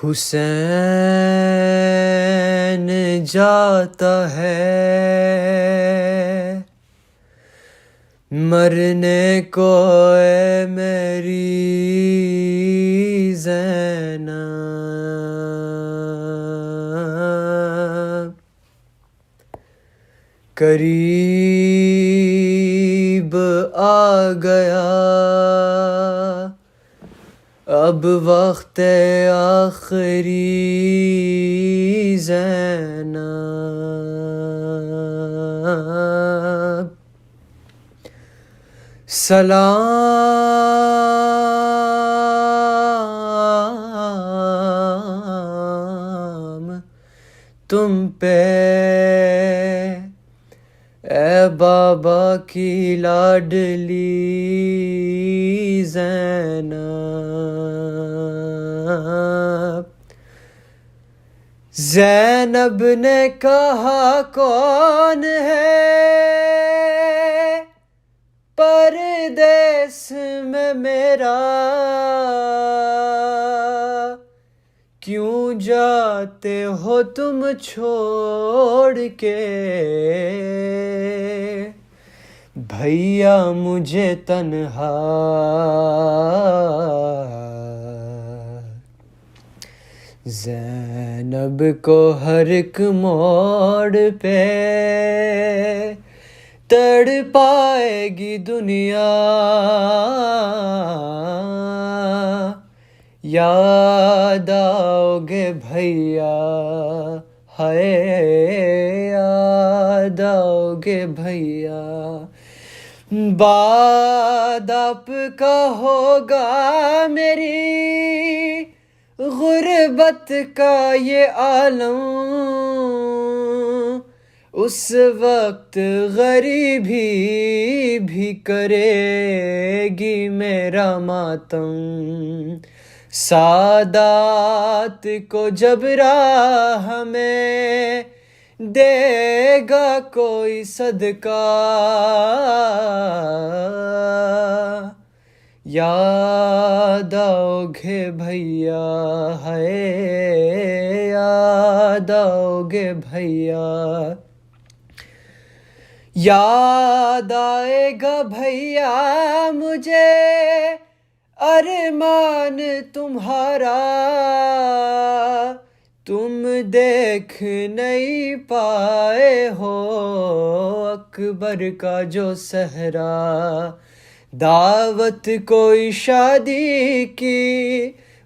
हुसैन जाता है मरने को ए मेरी ज़ैनब, करीब आ गया अब वक्त आखिरी ज़ैनब, सलाम तुम पे ए बाबा की लाडली ज़ैनब। ज़ैनब ने कहा कौन है परदेस में मेरा, क्यों जाते हो तुम छोड़ के भैया मुझे तन्हा। ज़ैनब को हर एक मोड़ पे तड़पाएगी दुनिया, याद आओगे भैया, हाय याद आओगे भैया। बाद आपका होगा मेरी गुर्बत का ये आलम, उस वक्त गरीबी भी करेगी मेरा मातम। सादात को जब राह में देगा कोई सदका, याद आओगे भैया, हाय याद आओगे भैया। याद आएगा भैया मुझे अरमान तुम्हारा, तुम देख नहीं पाए हो अकबर का जो सहरा। दावत कोई शादी की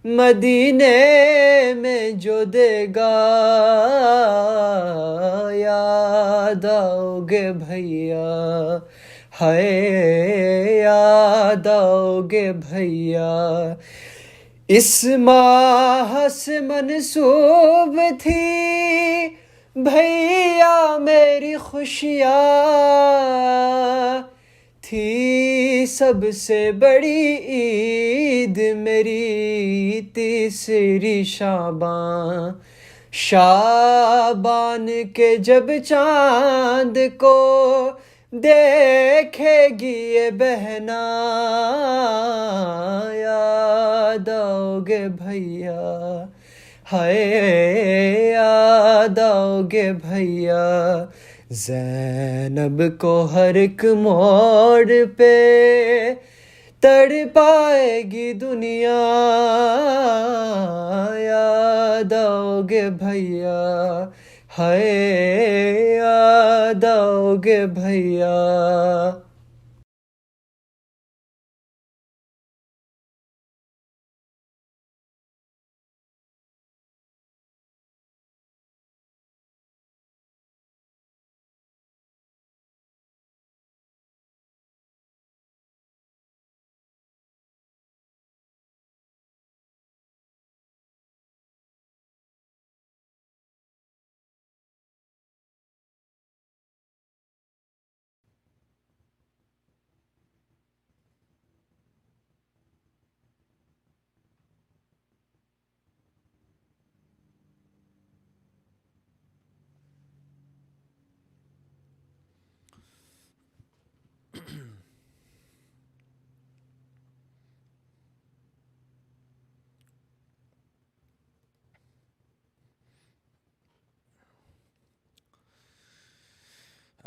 मदीने में जो देगा, याद आओगे भैया, हाय याद आओगे भैया। इस माह से मनसूब थी भैया मेरी खुशियाँ, थी सबसे बड़ी ईद मेरी तीसरी शाबान। शाबान के जब चांद को देखेगी ये बहना, याद आओगे भैया, हाय याद आओगे भैया। ज़ैनब को हर एक मोड़ पे तड़पाएगी दुनिया, याद आओगे भैया, हाय याद आओगे भैया।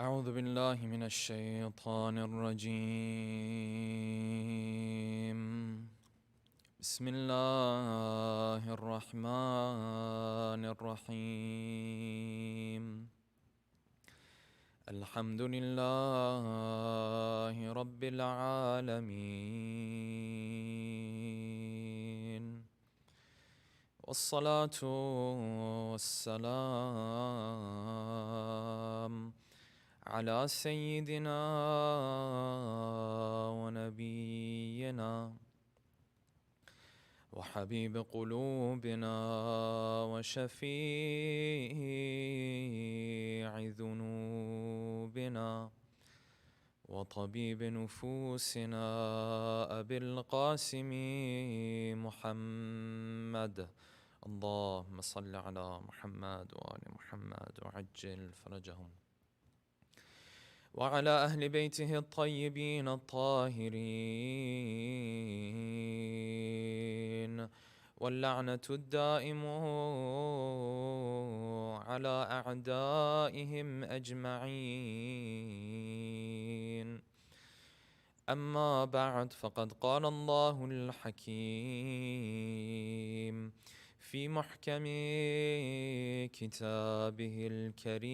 أعوذ بالله من الشيطان الرجيم بسم الله الرحمن الرحيم الحمد لله رب العالمين والصلاة والسلام على سيدنا ونبينا وحبيب قلوبنا وشفيع ذنوبنا وطبيب نفوسنا أبي القاسم محمد اللهم صل على محمد وآل محمد وعجل فرجهم وعلى أهل بيته الطيبين الطاهرين واللعنة الدائم على أعدائهم أجمعين أما بعد فقد قال الله الحكيم في محكم كتابه الكريم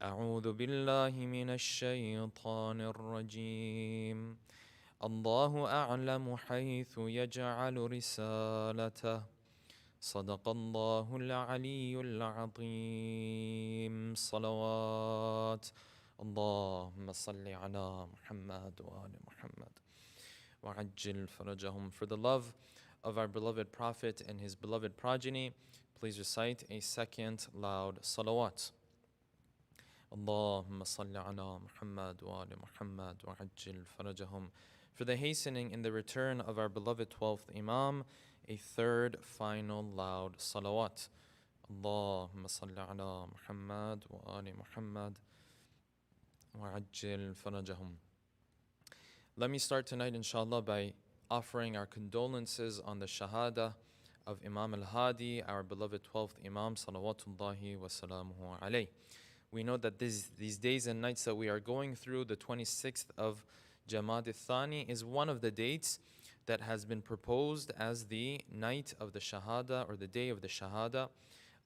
أعوذ بالله من الشيطان الرجيم الله أعلم حيث يجعل رسالته صدق الله العلي العظيم صلوات اللهم صل على محمد وآل محمد وعجل فرجهم. For the love of our beloved Prophet and his beloved progeny, please recite a second loud salawat. اللهم صل على محمد وآل محمد وعجل فرجهم. For the hastening in the return of our beloved 12th Imam, a third final loud salawat. اللهم صل على محمد وآل محمد وعجل فرجهم. Let me start tonight, inshallah, by offering our condolences on the shahada of Imam al-Hadi, our beloved 12th Imam, salawatullahi wa salamuhu alayh. We know that these days and nights that we are going through, the 26th of Jamad al-Thani is one of the dates that has been proposed as the night of the shahada or the day of the shahada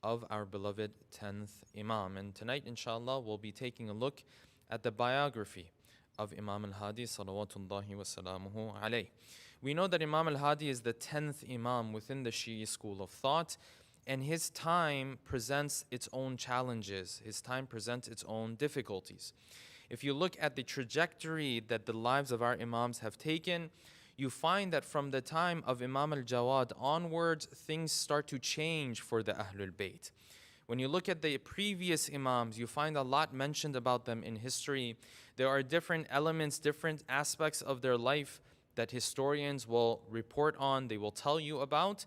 of our beloved 10th Imam. And tonight, inshallah, we'll be taking a look at the biography of Imam al-Hadi salawatullahi wa salamuhu alayh. We know that Imam al-Hadi is the 10th Imam within the Shia school of thought, and his time presents its own challenges. His time presents its own difficulties. If you look at the trajectory that the lives of our Imams have taken, you find that from the time of Imam al-Jawad onwards, things start to change for the Ahlul Bayt. When you look at the previous Imams, you find a lot mentioned about them in history. There are different elements, different aspects of their life that historians will report on, they will tell you about.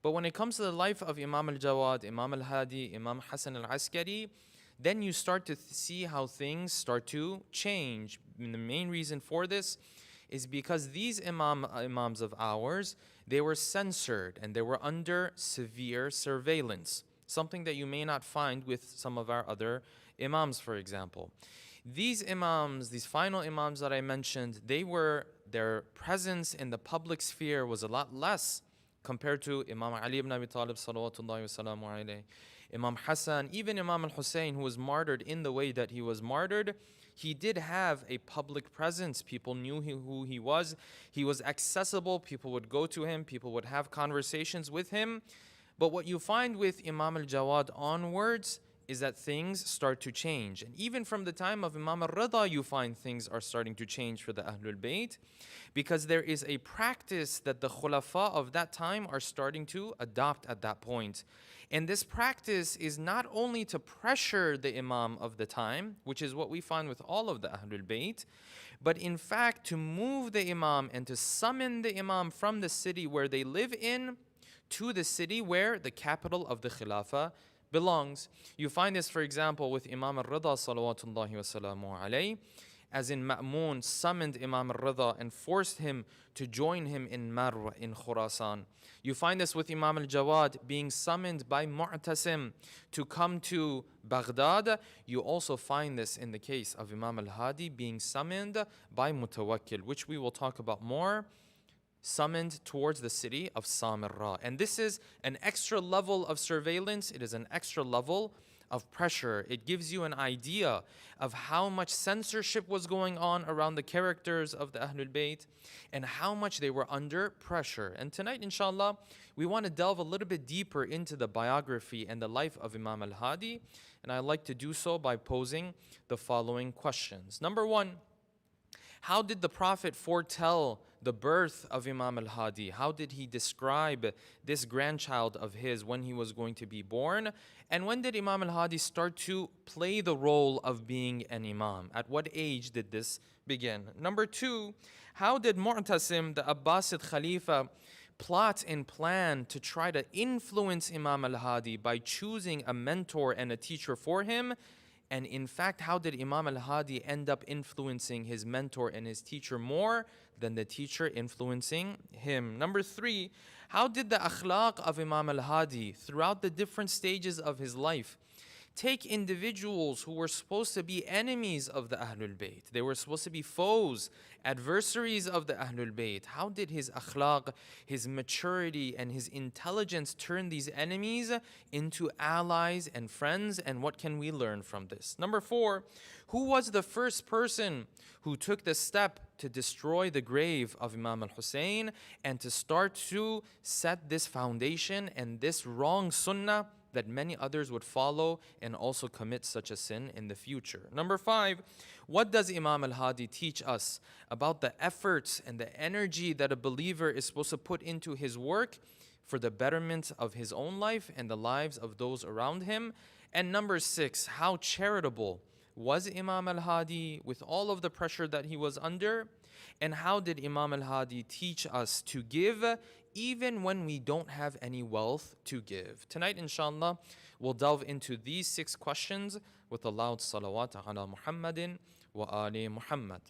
But when it comes to the life of Imam al-Jawad, Imam al-Hadi, Imam Hassan al-Askari, then you start to see how things start to change. And the main reason for this is because these imams of ours, they were censored and they were under severe surveillance. Something that you may not find with some of our other imams, for example. These imams, these final imams that I mentioned, their presence in the public sphere was a lot less compared to Imam Ali ibn Abi Talib salawatullahi wa salamu alayhi, Imam Hassan, even Imam al-Hussein, who was martyred in the way that he was martyred. He did have a public presence. People knew who he was. He was accessible. People would go to him. People would have conversations with him. But what you find with Imam al-Jawad onwards is that things start to change. And even from the time of Imam al-Rida, you find things are starting to change for the Ahlul Bayt, because there is a practice that the Khulafa of that time are starting to adopt at that point. And this practice is not only to pressure the Imam of the time, which is what we find with all of the Ahlul Bayt, but in fact to move the Imam and to summon the Imam from the city where they live in to the city where the capital of the Khilafah belongs. You find this, for example, with Imam al-Rida salawatullahi wa salamu alayhi. as in Ma'mun summoned Imam al-Rida and forced him to join him in Marw in Khurasan. You find this with Imam al-Jawad being summoned by Mu'tasim to come to Baghdad. You also find this in the case of Imam al-Hadi being summoned by Mutawakkil, which we will talk about more, summoned towards the city of Samarra. And this is an extra level of surveillance. It is an extra level of pressure. It gives you an idea of how much censorship was going on around the characters of the Ahlul Bayt and how much they were under pressure. And tonight, inshallah, we want to delve a little bit deeper into the biography and the life of Imam al-Hadi. And I like to do so by posing the following questions. Number one, how did the Prophet foretell the birth of Imam al-Hadi? How did he describe this grandchild of his when he was going to be born? And when did Imam al-Hadi start to play the role of being an Imam? At what age did this begin? Number two, how did Mu'tasim, the Abbasid Khalifa, plot and plan to try to influence Imam al-Hadi by choosing a mentor and a teacher for him? And in fact, how did Imam al-Hadi end up influencing his mentor and his teacher more than the teacher influencing him? Number three, how did the akhlaq of Imam al-Hadi throughout the different stages of his life take individuals who were supposed to be enemies of the Ahlul Bayt? They were supposed to be foes, adversaries of the Ahlul Bayt. How did his akhlaq, his maturity, and his intelligence turn these enemies into allies and friends? And what can we learn from this? Number four, who was the first person who took the step to destroy the grave of Imam al-Hussein and to start to set this foundation and this wrong sunnah that many others would follow and also commit such a sin in the future? Number five, what does Imam al-Hadi teach us about the efforts and the energy that a believer is supposed to put into his work for the betterment of his own life and the lives of those around him? And number six, how charitable was Imam al-Hadi with all of the pressure that he was under? And how did Imam al-Hadi teach us to give even when we don't have any wealth to give? Tonight, inshallah, we'll delve into these 6 questions with a loud salawat ala Muhammadin wa ali Muhammad.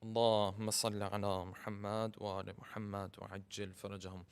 Allahumma salli ala Muhammad wa ali Muhammad wa ajjil farajahum.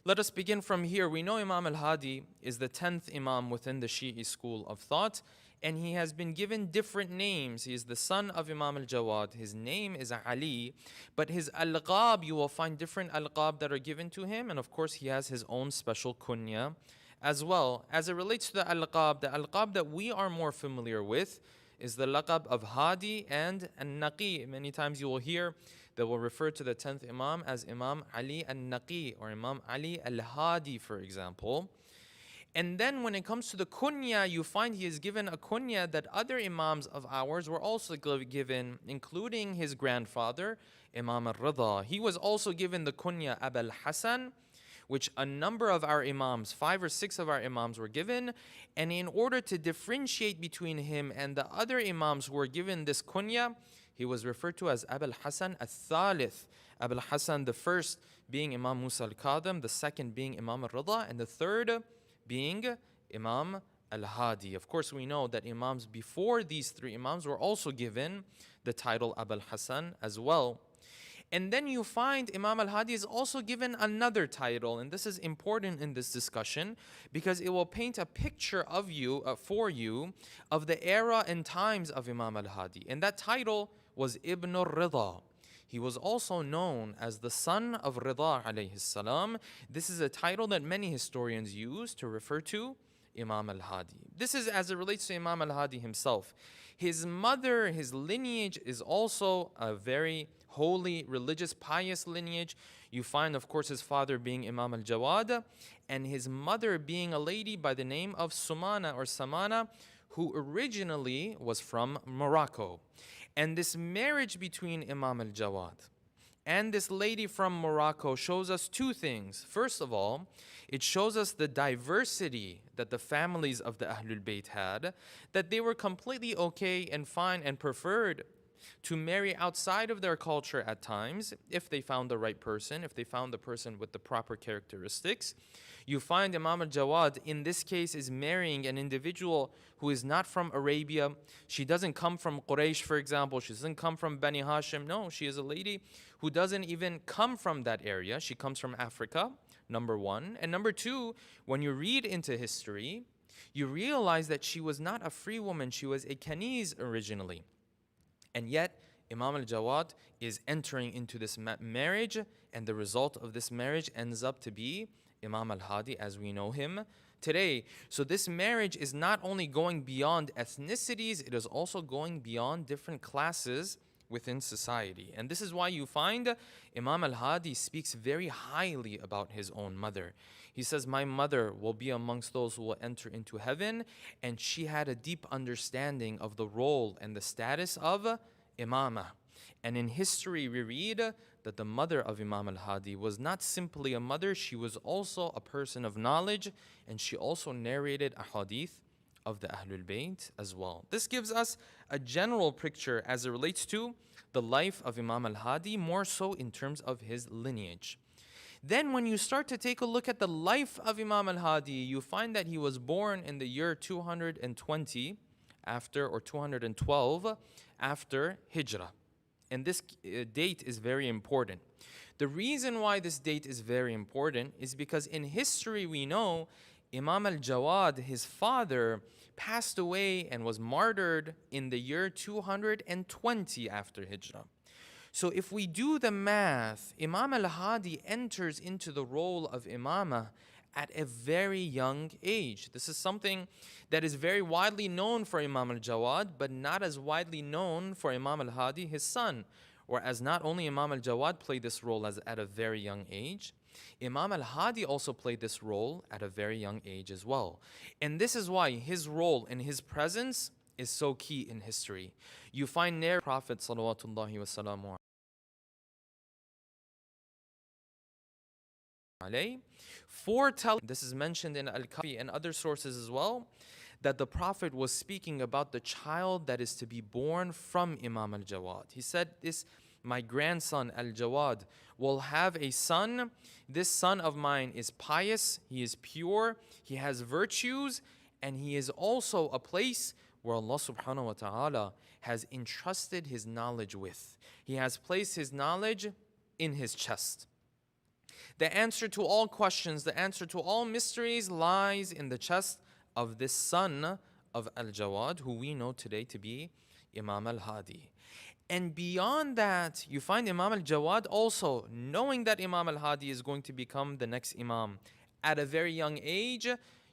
Let us begin from here. We know Imam al-Hadi is the 10th Imam within the Shi'i school of thought, and he has been given different names. He is the son of Imam al-Jawad. His name is Ali, but his alqab, you will find different alqab that are given to him, and of course he has his own special kunya as well. As it relates to the alqab that we are more familiar with is the laqab of Hadi and An-Naqi. Many times you will hear that will refer to the 10th Imam as Imam Ali An-Naqi or Imam Ali al-Hadi, for example. And then when it comes to the kunya, you find he is given a kunya that other Imams of ours were also given, including his grandfather, Imam al-Rida. He was also given the kunya Abul Hasan, which a number of our Imams, 5 or 6 of our Imams were given. And in order to differentiate between him and the other Imams who were given this kunya, he was referred to as Abul Hasan al-Thalith. Abul Hasan, the first being Imam Musa al-Kadhim, the second being Imam al-Rida, and the third being Imam al-Hadi. Of course, we know that Imams before these 3 Imams were also given the title Abul Hasan as well. And then you find Imam al-Hadi is also given another title, and this is important in this discussion because it will paint a picture of you, for you, of the era and times of Imam al-Hadi. And that title was Ibn al-Rida. He was also known as the son of Rida alayhi salam. This is a title that many historians use to refer to Imam al-Hadi. This is as it relates to Imam al-Hadi himself. His mother, his lineage is also a very holy, religious, pious lineage. You find, of course, his father being Imam al-Jawad and his mother being a lady by the name of Sumana or Samana, who originally was from Morocco. And this marriage between Imam al-Jawad and this lady from Morocco shows us 2 things. First of all, it shows us the diversity that the families of the Ahlul Bayt had, that they were completely okay and fine and preferred to marry outside of their culture at times, if they found the right person, if they found the person with the proper characteristics. You find Imam al-Jawad in this case is marrying an individual who is not from Arabia. She doesn't come from Quraysh, for example. She doesn't come from Bani Hashim. No, she is a lady who doesn't even come from that area. She comes from Africa, number one. And number two, when you read into history, you realize that she was not a free woman. She was a Kaniz originally. And yet, Imam al-Jawad is entering into this marriage, and the result of this marriage ends up to be Imam al-Hadi as we know him today. So this marriage is not only going beyond ethnicities, it is also going beyond different classes within society. And this is why you find Imam al-Hadi speaks very highly about his own mother. He says, my mother will be amongst those who will enter into heaven, and she had a deep understanding of the role and the status of imamah. And in history we read that the mother of Imam al-Hadi was not simply a mother, she was also a person of knowledge, and she also narrated a hadith of the Ahlul Bayt as well. This gives us a general picture as it relates to the life of Imam al-Hadi, more so in terms of his lineage. Then when you start to take a look at the life of Imam al-Hadi, you find that he was born in the year 220 after, or 212 after Hijrah. And this date is very important. The reason why this date is very important is because in history we know Imam al-Jawad, his father, passed away and was martyred in the year 220 after Hijrah. So if we do the math, Imam al-Hadi enters into the role of imamah at a very young age. This is something that is very widely known for Imam al-Jawad, but not as widely known for Imam al-Hadi, his son. Whereas not only Imam al-Jawad played this role at a very young age, Imam al-Hadi also played this role at a very young age as well. And this is why his role and his presence is so key in history. You find near Prophet salawatullahi wasalamu foretelling, this is mentioned in al-Kafi and other sources as well, that the Prophet was speaking about the child that is to be born from Imam al-Jawad. He said, this, my grandson al-Jawad will have a son. This son of mine is pious, he is pure, he has virtues, and he is also a place where Allah subhanahu wa ta'ala has entrusted his knowledge with. He has placed his knowledge in his chest. The answer to all questions, the answer to all mysteries lies in the chest of this son of al-Jawad, who we know today to be Imam al-Hadi. And beyond that, you find Imam al-Jawad also, knowing that Imam al-Hadi is going to become the next Imam at a very young age,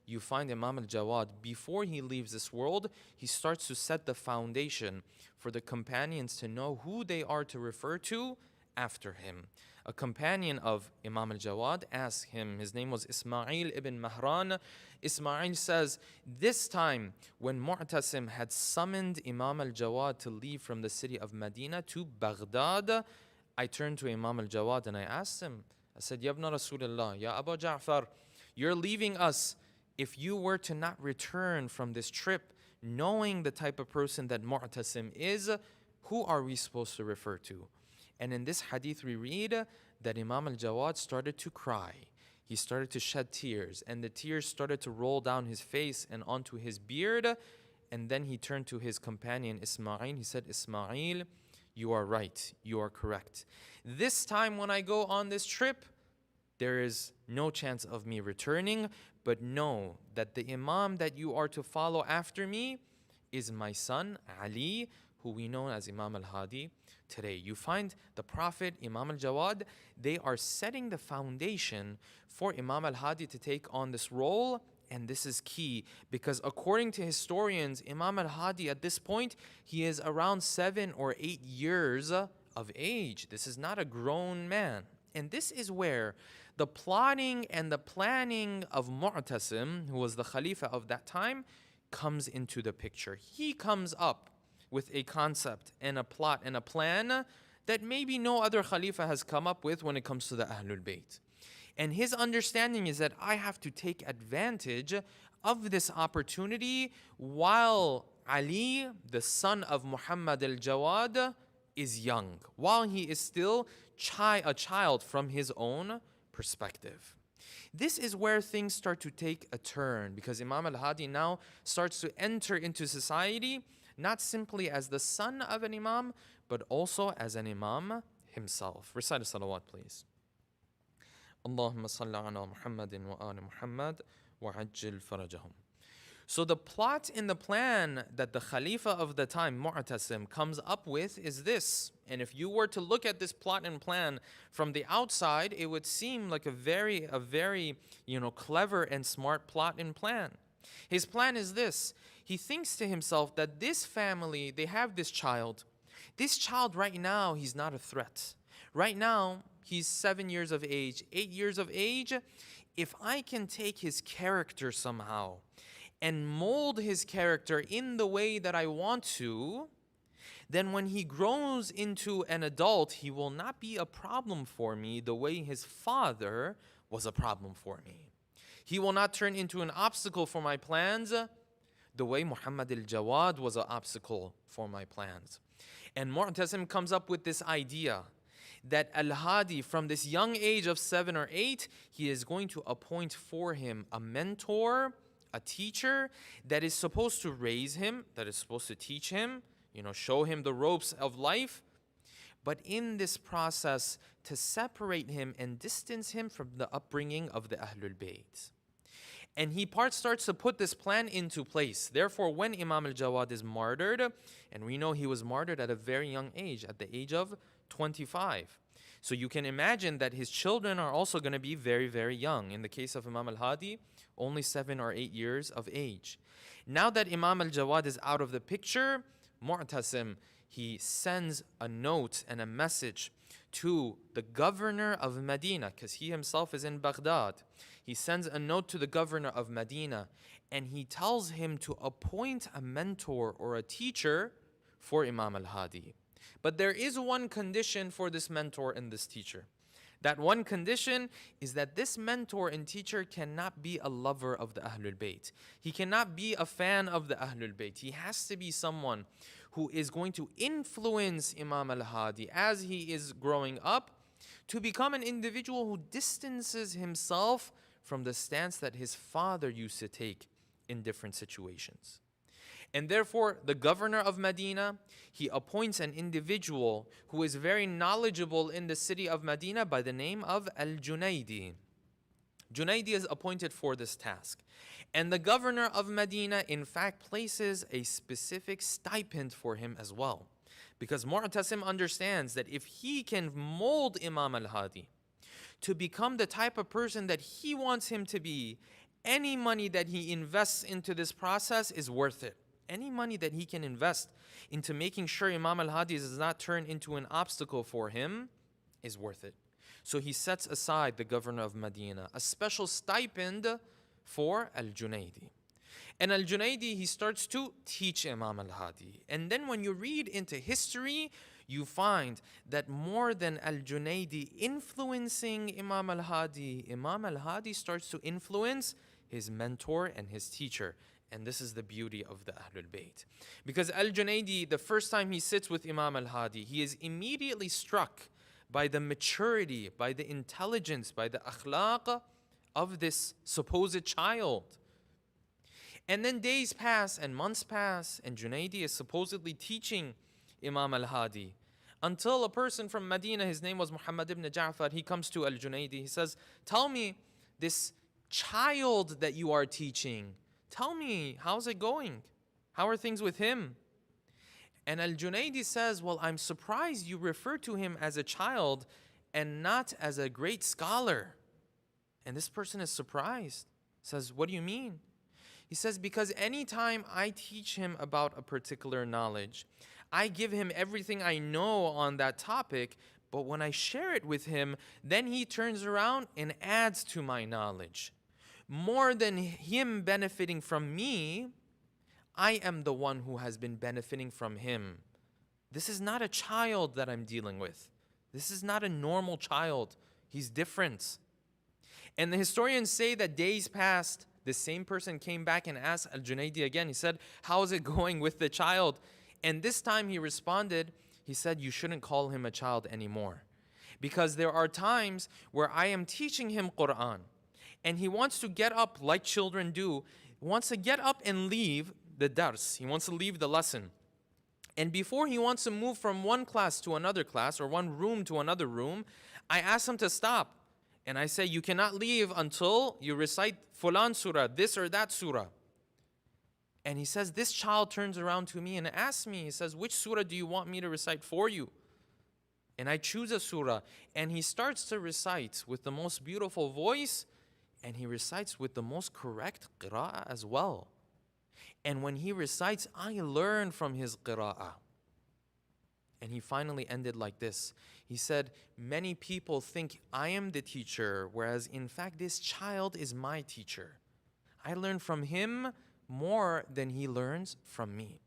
you find Imam al-Jawad, before he leaves this world, he starts to set the foundation for the companions to know who they are to refer to after him. A companion of Imam al-Jawad asked him, his name was Ismail ibn Mahran. Ismail says, this time when Mu'tasim had summoned Imam al-Jawad to leave from the city of Medina to Baghdad, I turned to Imam al-Jawad and I asked him, I said, Ya ibn Rasulullah, Ya Abu Ja'far, you're leaving us. If you were to not return from this trip, knowing the type of person that Mu'tasim is, who are we supposed to refer to? And in this hadith we read that Imam al-Jawad started to cry. He started to shed tears, and the tears started to roll down his face and onto his beard. And then he turned to his companion Ismail. He said, Ismail, you are right. You are correct. This time when I go on this trip, there is no chance of me returning, but know that the Imam that you are to follow after me is my son Ali, who we know as Imam al-Hadi today. You find the Prophet, Imam al-Jawad, they are setting the foundation for Imam al-Hadi to take on this role. And this is key because according to historians, Imam al-Hadi at this point, he is around 7 or 8 years of age. This is not a grown man. And this is where the plotting and the planning of Mu'tasim, who was the Khalifa of that time, comes into the picture. He comes up with a concept and a plot and a plan that maybe no other Khalifa has come up with when it comes to the Ahlul Bayt. And his understanding is that I have to take advantage of this opportunity while Ali, the son of Muhammad al-Jawad, is young, while he is still a child from his own perspective. This is where things start to take a turn, because Imam al-Hadi now starts to enter into society not simply as the son of an imam, but also as an imam himself. Recite a salawat, please. Allahumma salli ala Muhammadin wa ali Muhammad wa ajil farajahum. So the plot and the plan that the Khalifa of the time, Mu'tasim, comes up with is this. And if you were to look at this plot and plan from the outside, it would seem like a very clever and smart plot and plan. His plan is this. He thinks to himself that this family, they have this child. This child right now, he's not a threat. Right now, he's 7 years of age, 8 years of age. If I can take his character somehow and mold his character in the way that I want to, then when he grows into an adult, he will not be a problem for me the way his father was a problem for me. He will not turn into an obstacle for my plans the way Muhammad al-Jawad was an obstacle for my plans. And Mu'tasim comes up with this idea that al-Hadi, from this young age of 7 or 8, he is going to appoint for him a mentor, a teacher that is supposed to raise him, that is supposed to teach him, show him the ropes of life, but in this process to separate him and distance him from the upbringing of the Ahlul Bayt. And he starts to put this plan into place. Therefore, when Imam al-Jawad is martyred, and we know he was martyred at a very young age, at the age of 25. So you can imagine that his children are also going to be very, very young. In the case of Imam al-Hadi, only 7 or 8 years of age. Now that Imam al-Jawad is out of the picture, Mu'tasim, he sends a note and a message to the governor of Medina, because he himself is in Baghdad. He sends a note to the governor of Medina, and he tells him to appoint a mentor or a teacher for Imam al-Hadi. But there is one condition for this mentor and this teacher. That one condition is that this mentor and teacher cannot be a lover of the Ahlul Bayt. He cannot be a fan of the Ahlul Bayt. He has to be someone who is going to influence Imam al-Hadi as he is growing up to become an individual who distances himself from the stance that his father used to take in different situations. And therefore, the governor of Medina, he appoints an individual who is very knowledgeable in the city of Medina by the name of al-Junaidi. Junaidi is appointed for this task. And the governor of Medina, in fact, places a specific stipend for him as well. Because Mu'tasim understands that if he can mold Imam al-Hadi to become the type of person that he wants him to be, any money that he invests into this process is worth it. Any money that he can invest into making sure Imam al-Hadi does not turn into an obstacle for him is worth it. So he sets aside, the governor of Medina, a special stipend for al-Junaidi. And al-Junaidi, he starts to teach Imam al-Hadi. And then when you read into history, you find that more than al-Junaidi influencing Imam al-Hadi starts to influence his mentor and his teacher. And this is the beauty of the Ahlul Bayt. Because al-Junaidi, the first time he sits with Imam al-Hadi, he is immediately struck by the maturity, by the intelligence, by the akhlaq of this supposed child. And then days pass and months pass, and Junaidi is supposedly teaching Imam al-Hadi until a person from Medina, his name was Muhammad ibn Ja'far, he comes to al-Junaidi. He says, tell me, this child that you are teaching, tell me, how's it going? How are things with him? And al-Junaidi says, well, I'm surprised you refer to him as a child and not as a great scholar. And this person is surprised. Says, what do you mean? He says, because anytime I teach him about a particular knowledge, I give him everything I know on that topic, but when I share it with him, then he turns around and adds to my knowledge. More than him benefiting from me, I am the one who has been benefiting from him. This is not a child that I'm dealing with. This is not a normal child. He's different. And the historians say that days passed, the same person came back and asked al-Junaidi again. He said, how is it going with the child? And this time he responded, he said, you shouldn't call him a child anymore. Because there are times where I am teaching him Quran, and he wants to get up like children do, wants to get up and leave the dars. He wants to leave the lesson. And before he wants to move from one class to another class or one room to another room, I ask him to stop. And I say, you cannot leave until you recite Fulan surah, this or that surah. And he says, this child turns around to me and asks me, he says, which surah do you want me to recite for you? And I choose a surah. And he starts to recite with the most beautiful voice, and he recites with the most correct qira'ah as well. And when he recites, I learn from his qira'ah. And he finally ended like this. He said, many people think I am the teacher, whereas in fact this child is my teacher. I learn from him more than he learns from me.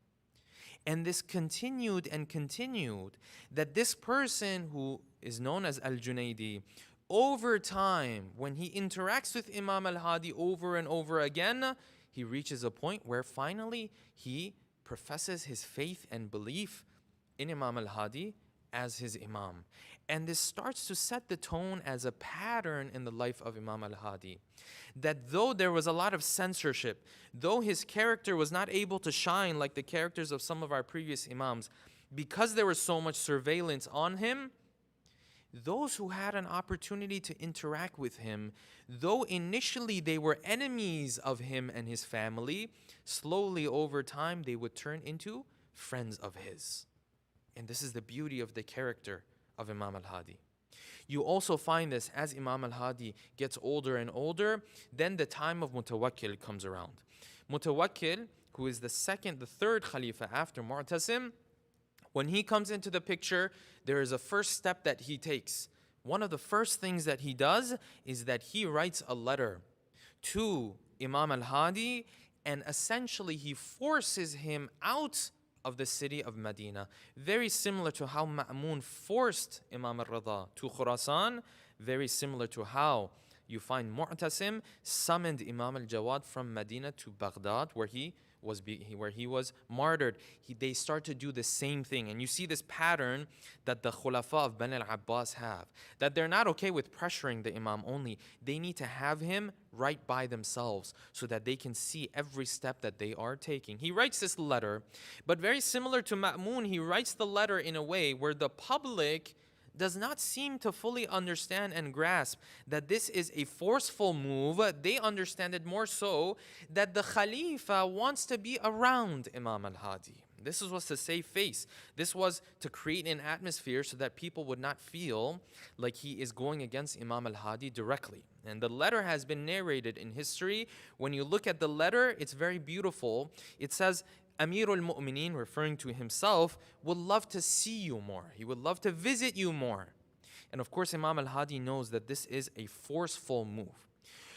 And this continued and continued, that this person who is known as al-Junaidi, over time, when he interacts with Imam al-Hadi over and over again, he reaches a point where finally he professes his faith and belief in Imam al-Hadi as his Imam. And this starts to set the tone as a pattern in the life of Imam al-Hadi. That though there was a lot of censorship, though his character was not able to shine like the characters of some of our previous Imams, because there was so much surveillance on him, those who had an opportunity to interact with him, though initially they were enemies of him and his family, slowly over time they would turn into friends of his. And this is the beauty of the character of Imam al-Hadi. You also find this as Imam al-Hadi gets older and older, then the time of Mutawakkil comes around. Mutawakkil, who is the third Khalifa after Mu'tasim, when he comes into the picture, there is a first step that he takes. One of the first things that he does is that he writes a letter to Imam al-Hadi, and essentially he forces him out of the city of Medina. Very similar to how Ma'mun forced Imam al-Rida to Khurasan, very similar to how you find Mu'tasim summoned Imam al-Jawad from Medina to Baghdad, where he was martyred. They start to do the same thing. And you see this pattern that the Khulafa of Bani al-Abbas have, that they're not okay with pressuring the Imam only. They need to have him right by themselves so that they can see every step that they are taking. He writes this letter, but very similar to Ma'mun, he writes the letter in a way where the public does not seem to fully understand and grasp that this is a forceful move. They understand it more so that the Khalifa wants to be around Imam al-Hadi. This was to save face. This was to create an atmosphere so that people would not feel like he is going against Imam al-Hadi directly. And the letter has been narrated in history. When you look at the letter, it's very beautiful. It says, Amir al-Mu'mineen, referring to himself, would love to see you more. He would love to visit you more. And of course, Imam al-Hadi knows that this is a forceful move.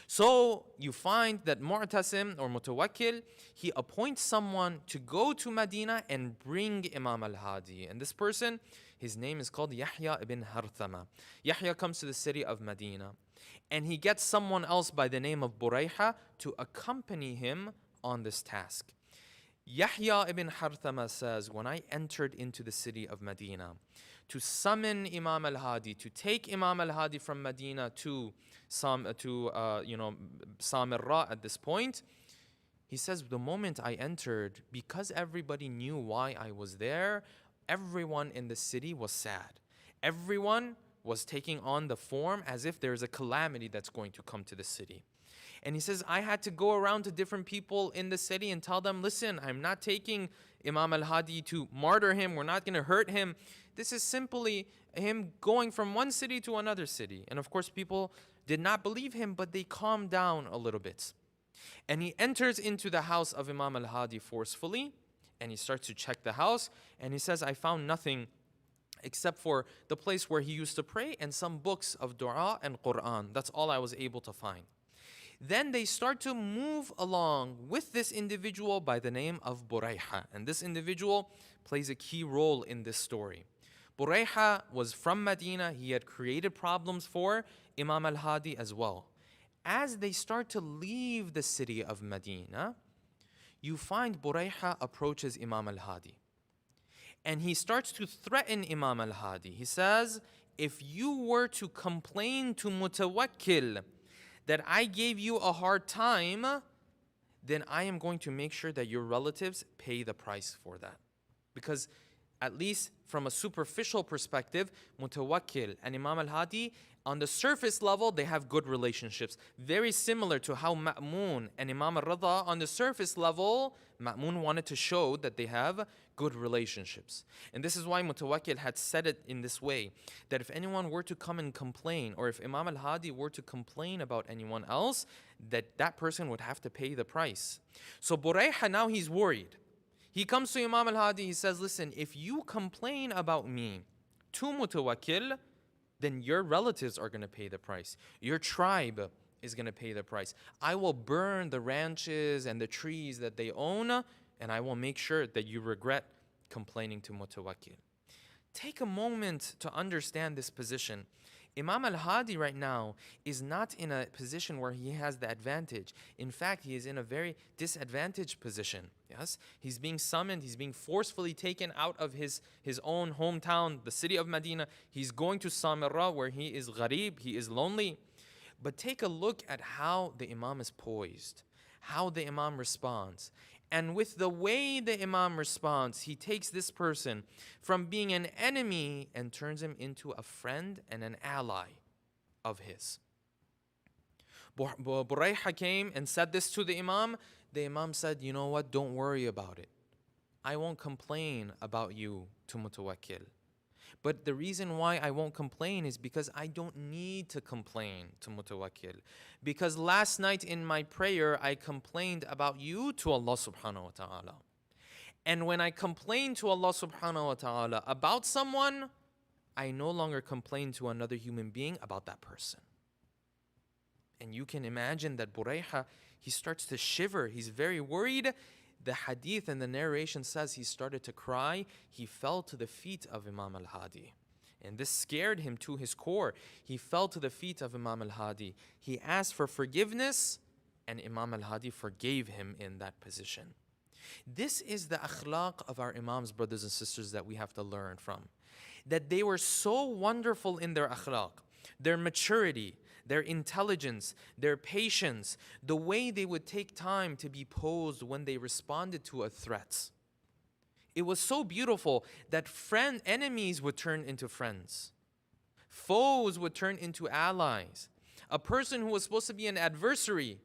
So you find that Mu'tasim or Mutawakkil, he appoints someone to go to Medina and bring Imam al-Hadi. And this person, his name is called Yahya ibn Harthama. Yahya comes to the city of Medina, and he gets someone else by the name of Burayha to accompany him on this task. Yahya ibn Harthama says, when I entered into the city of Medina to summon Imam al-Hadi, to take Imam al-Hadi from Medina to Samirra at this point, he says, the moment I entered, because everybody knew why I was there, everyone in the city was sad. Everyone was taking on the form as if there's a calamity that's going to come to the city. And he says, I had to go around to different people in the city and tell them, listen, I'm not taking Imam al-Hadi to martyr him. We're not going to hurt him. This is simply him going from one city to another city. And of course, people did not believe him, but they calmed down a little bit. And he enters into the house of Imam al-Hadi forcefully, and he starts to check the house. And he says, I found nothing except for the place where he used to pray and some books of dua and Quran. That's all I was able to find. Then they start to move along with this individual by the name of Burayha. And this individual plays a key role in this story. Burayha was from Medina. He had created problems for Imam al-Hadi as well. As they start to leave the city of Medina, you find Burayha approaches Imam al-Hadi. And he starts to threaten Imam al-Hadi. He says, if you were to complain to Mutawakkil that I gave you a hard time, then I am going to make sure that your relatives pay the price for that. Because at least from a superficial perspective, Mutawakkil and Imam al-Hadi, on the surface level, they have good relationships. Very similar to how Ma'mun and Imam al-Rida, on the surface level, Ma'mun wanted to show that they have good relationships. And this is why Mutawakkil had said it in this way, that if anyone were to come and complain, or if Imam al-Hadi were to complain about anyone else, that person would have to pay the price. So Burayha, now he's worried. He comes to Imam al-Hadi, he says, listen, if you complain about me to Mutawakkil, then your relatives are going to pay the price. Your tribe is going to pay the price. I will burn the ranches and the trees that they own, and I will make sure that you regret complaining to Mutawakkil. Take a moment to understand this position. Imam al-Hadi right now is not in a position where he has the advantage. In fact, he is in a very disadvantaged position. Yes, he's being summoned, he's being forcefully taken out of his own hometown, the city of Medina. He's going to Samarra where he is gharib, he is lonely. But take a look at how the Imam is poised, how the Imam responds. And with the way the Imam responds, he takes this person from being an enemy and turns him into a friend and an ally of his. Burayha came and said this to the Imam. The Imam said, you know what, don't worry about it. I won't complain about you to Mutawakkil. But the reason why I won't complain is because I don't need to complain to Mutawakkil. Because last night in my prayer, I complained about you to Allah subhanahu wa ta'ala. And when I complain to Allah subhanahu wa ta'ala about someone, I no longer complain to another human being about that person. And you can imagine that Burayha, he starts to shiver. He's very worried. The hadith and the narration says he started to cry. He fell to the feet of Imam al-Hadi. And this scared him to his core. He fell to the feet of Imam al-Hadi. He asked for forgiveness, and Imam al-Hadi forgave him in that position. This is the akhlaq of our Imams, brothers and sisters, that we have to learn from. That they were so wonderful in their akhlaq, their maturity, their intelligence, their patience, the way they would take time to be posed when they responded to a threat. It was so beautiful that enemies would turn into friends. Foes would turn into allies. A person who was supposed to be an adversary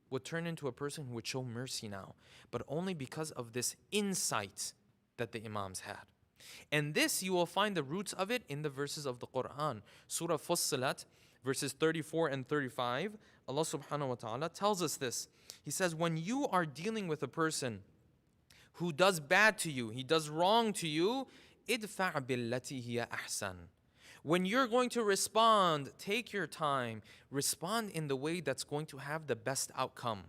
would turn into a person who would show mercy now, but only because of this insight that the Imams had. And this, you will find the roots of it in the verses of the Quran. Surah Fussilat, verses 34 and 35, Allah subhanahu wa ta'ala tells us this. He says, when you are dealing with a person who does bad to you, he does wrong to you, idfa' billati hiya ahsan. When you're going to respond, take your time. Respond in the way that's going to have the best outcome.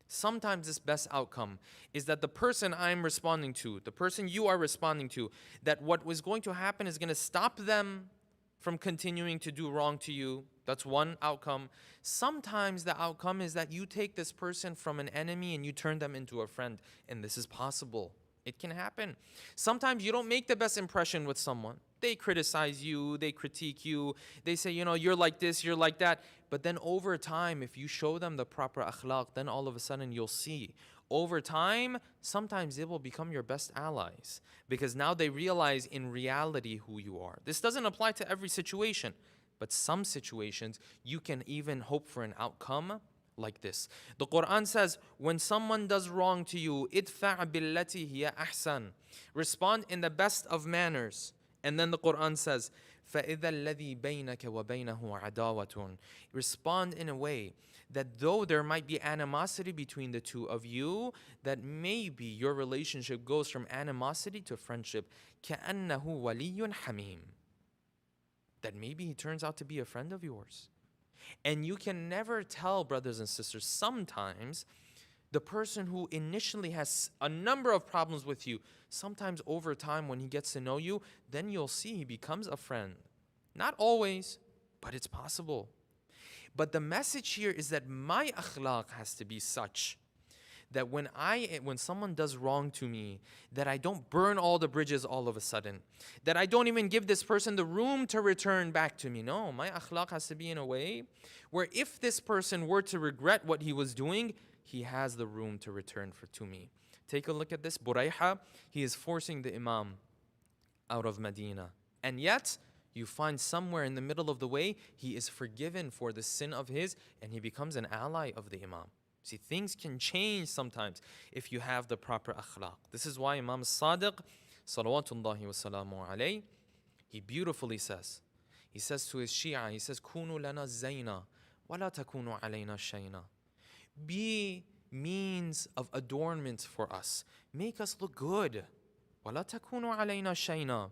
Sometimes this best outcome is that the person I'm responding to, the person you are responding to, that what was going to happen is going to stop them from continuing to do wrong to you. That's one outcome. Sometimes the outcome is that you take this person from an enemy and you turn them into a friend. And this is possible. It can happen. Sometimes you don't make the best impression with someone. They criticize you, they critique you, they say, you're like this, you're like that. But then over time, if you show them the proper akhlaq, then all of a sudden you'll see. Over time, sometimes they will become your best allies because now they realize in reality who you are. This doesn't apply to every situation, but some situations you can even hope for an outcome like this. The Quran says, when someone does wrong to you, idfa' billati hiya ahsan. Respond in the best of manners. And then the Quran says, فَإِذَا الَّذِي بَيْنَكَ وَبَيْنَهُ عَدَاوَةٌ. Respond in a way that though there might be animosity between the two of you, that maybe your relationship goes from animosity to friendship. كَأَنَّهُ وَلِيٌّ حَمِيمٌ. That maybe he turns out to be a friend of yours. And you can never tell, brothers and sisters, sometimes the person who initially has a number of problems with you, sometimes over time when he gets to know you, then you'll see he becomes a friend. Not always, but it's possible. But the message here is that my akhlaq has to be such that when someone does wrong to me, that I don't burn all the bridges all of a sudden, that I don't even give this person the room to return back to me. No, my akhlaq has to be in a way where if this person were to regret what he was doing, he has the room to return to me. Take a look at this. Burayha, he is forcing the Imam out of Medina. And yet, you find somewhere in the middle of the way, he is forgiven for the sin of his, and he becomes an ally of the Imam. See, things can change sometimes if you have the proper akhlaq. This is why Imam Sadiq, salawatullahi wa salamu alayhi, he beautifully says, he says to his Shia, he says, Kunu lana zayna, wa la takunu alayna shayna. Be means of adornment for us. Make us look good. Wa la takunu alayna shayna.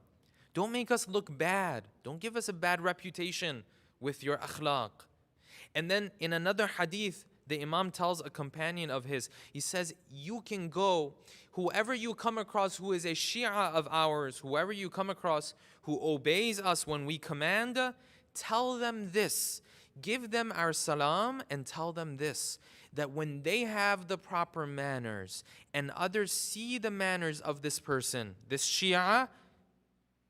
Don't make us look bad. Don't give us a bad reputation with your akhlaq. And then in another hadith, the Imam tells a companion of his, he says, you can go, whoever you come across who is a Shia of ours, whoever you come across who obeys us when we command, tell them this, give them our salam and tell them this, that when they have the proper manners and others see the manners of this person, this Shia,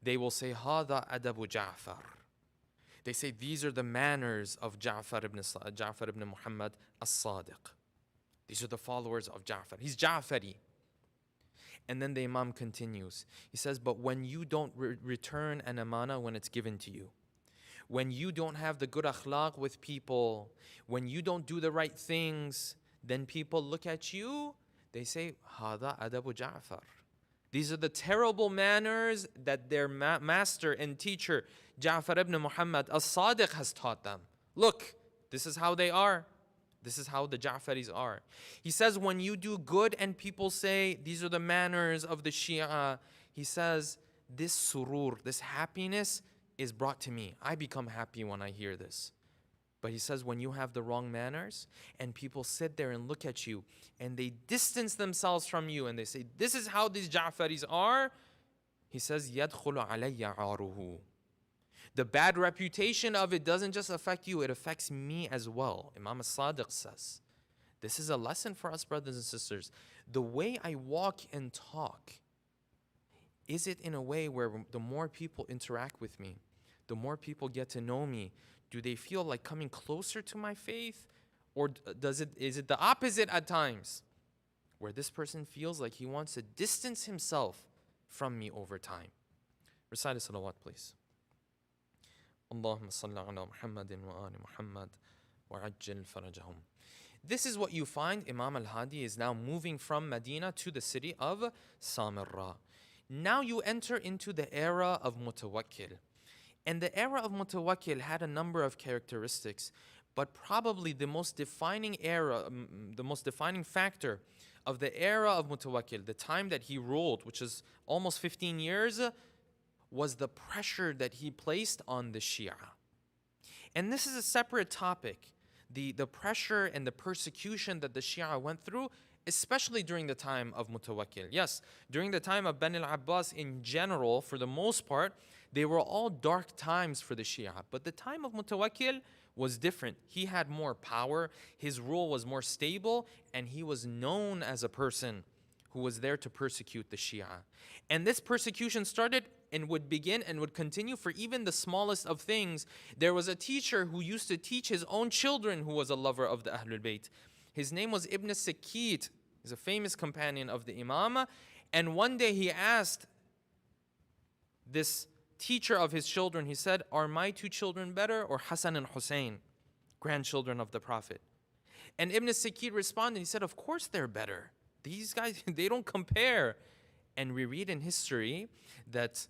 they will say, Hada adabu Ja'far. They say these are the manners of Ja'far ibn Muhammad as-Sadiq. These are the followers of Ja'far. He's Ja'fari. And then the Imam continues. He says, but when you don't return an amana when it's given to you, when you don't have the good akhlaq with people, when you don't do the right things, then people look at you, they say, Hada adabu Ja'far. These are the terrible manners that their master and teacher, Ja'far ibn Muhammad as-Sadiq, has taught them. Look, this is how they are. This is how the Ja'faris are. He says, when you do good and people say, these are the manners of the Shia, he says, this surur, this happiness is brought to me. I become happy when I hear this. But he says, when you have the wrong manners and people sit there and look at you and they distance themselves from you and they say, this is how these Ja'faris are, he says, يَدْخُلُ عَلَيَّ عَارُهُ. The bad reputation of it doesn't just affect you, it affects me as well. Imam al-Sadiq says, this is a lesson for us, brothers and sisters. The way I walk and talk, is it in a way where the more people interact with me, the more people get to know me, do they feel like coming closer to my faith? Or is it the opposite at times? Where this person feels like he wants to distance himself from me over time. Recite a salawat, please. Allahumma salli ala Muhammadin wa ali Muhammad wa ajjil farajahum. This is what you find. Imam al-Hadi is now moving from Medina to the city of Samarra. Now you enter into the era of Mutawakkil. And the era of Mutawakkil had a number of characteristics, but probably the most defining factor of the era of Mutawakkil, the time that he ruled, which is almost 15 years, was the pressure that he placed on the Shia. And this is a separate topic, the pressure and the persecution that the Shia went through, especially during the time of Mutawakkil. Yes, during the time of Bani al-Abbas in general, for the most part, they were all dark times for the Shia. But the time of Mutawakkil was different. He had more power, his rule was more stable, and he was known as a person who was there to persecute the Shia. And this persecution started and would begin and would continue for even the smallest of things. There was a teacher who used to teach his own children who was a lover of the Ahlul Bayt. His name was Ibn Sakit. He's a famous companion of the Imam. And one day he asked this teacher of his children, he said, are my two children better or Hassan and Hussein, grandchildren of the Prophet? And Ibn Sakit responded, he said, of course they're better. These guys, they don't compare. And we read in history that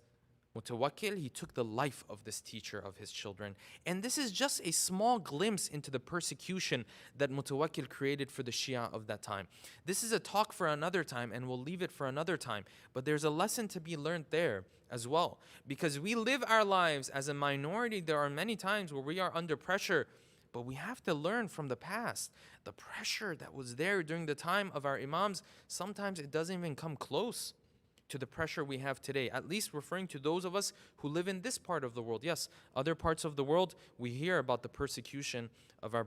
Mutawakkil, he took the life of this teacher of his children. And this is just a small glimpse into the persecution that Mutawakkil created for the Shia of that time. This is a talk for another time, and we'll leave it for another time. But there's a lesson to be learned there as well. Because we live our lives as a minority. There are many times where we are under pressure, but we have to learn from the past. The pressure that was there during the time of our Imams, sometimes it doesn't even come close to the pressure we have today, at least referring to those of us who live in this part of the world. Yes, other parts of the world, we hear about the persecution of our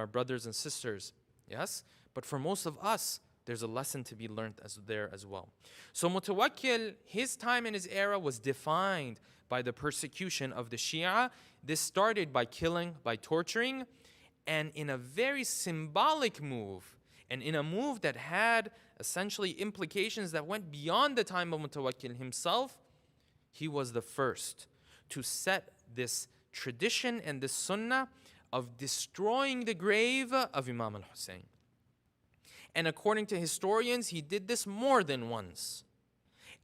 brothers and sisters. Yes, but for most of us, there's a lesson to be learned there as well. So Mutawakkil, his time and his era was defined by the persecution of the Shia. This started by killing, by torturing, and in a very symbolic move, and in a move that had essentially implications that went beyond the time of Mutawakkil himself, he was the first to set this tradition and this sunnah of destroying the grave of Imam al-Hussein. And according to historians, he did this more than once.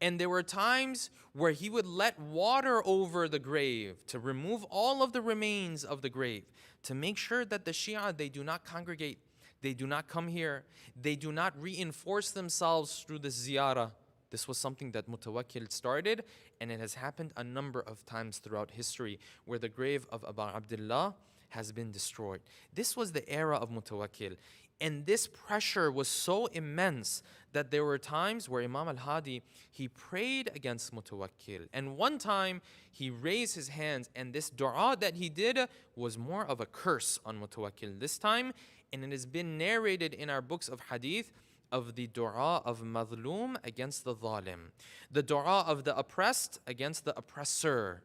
And there were times where he would let water over the grave to remove all of the remains of the grave, to make sure that the Shia, they do not congregate, they do not come here, they do not reinforce themselves through the ziyarah. This was something that Mutawakkil started, and it has happened a number of times throughout history where the grave of Abu Abdullah has been destroyed. This was the era of Mutawakkil. And this pressure was so immense that there were times where Imam al-Hadi, he prayed against Mutawakkil. And one time he raised his hands, and this dua that he did was more of a curse on Mutawakkil this time. And it has been narrated in our books of hadith of the dua of madhloom against the zalim, the dua of the oppressed against the oppressor.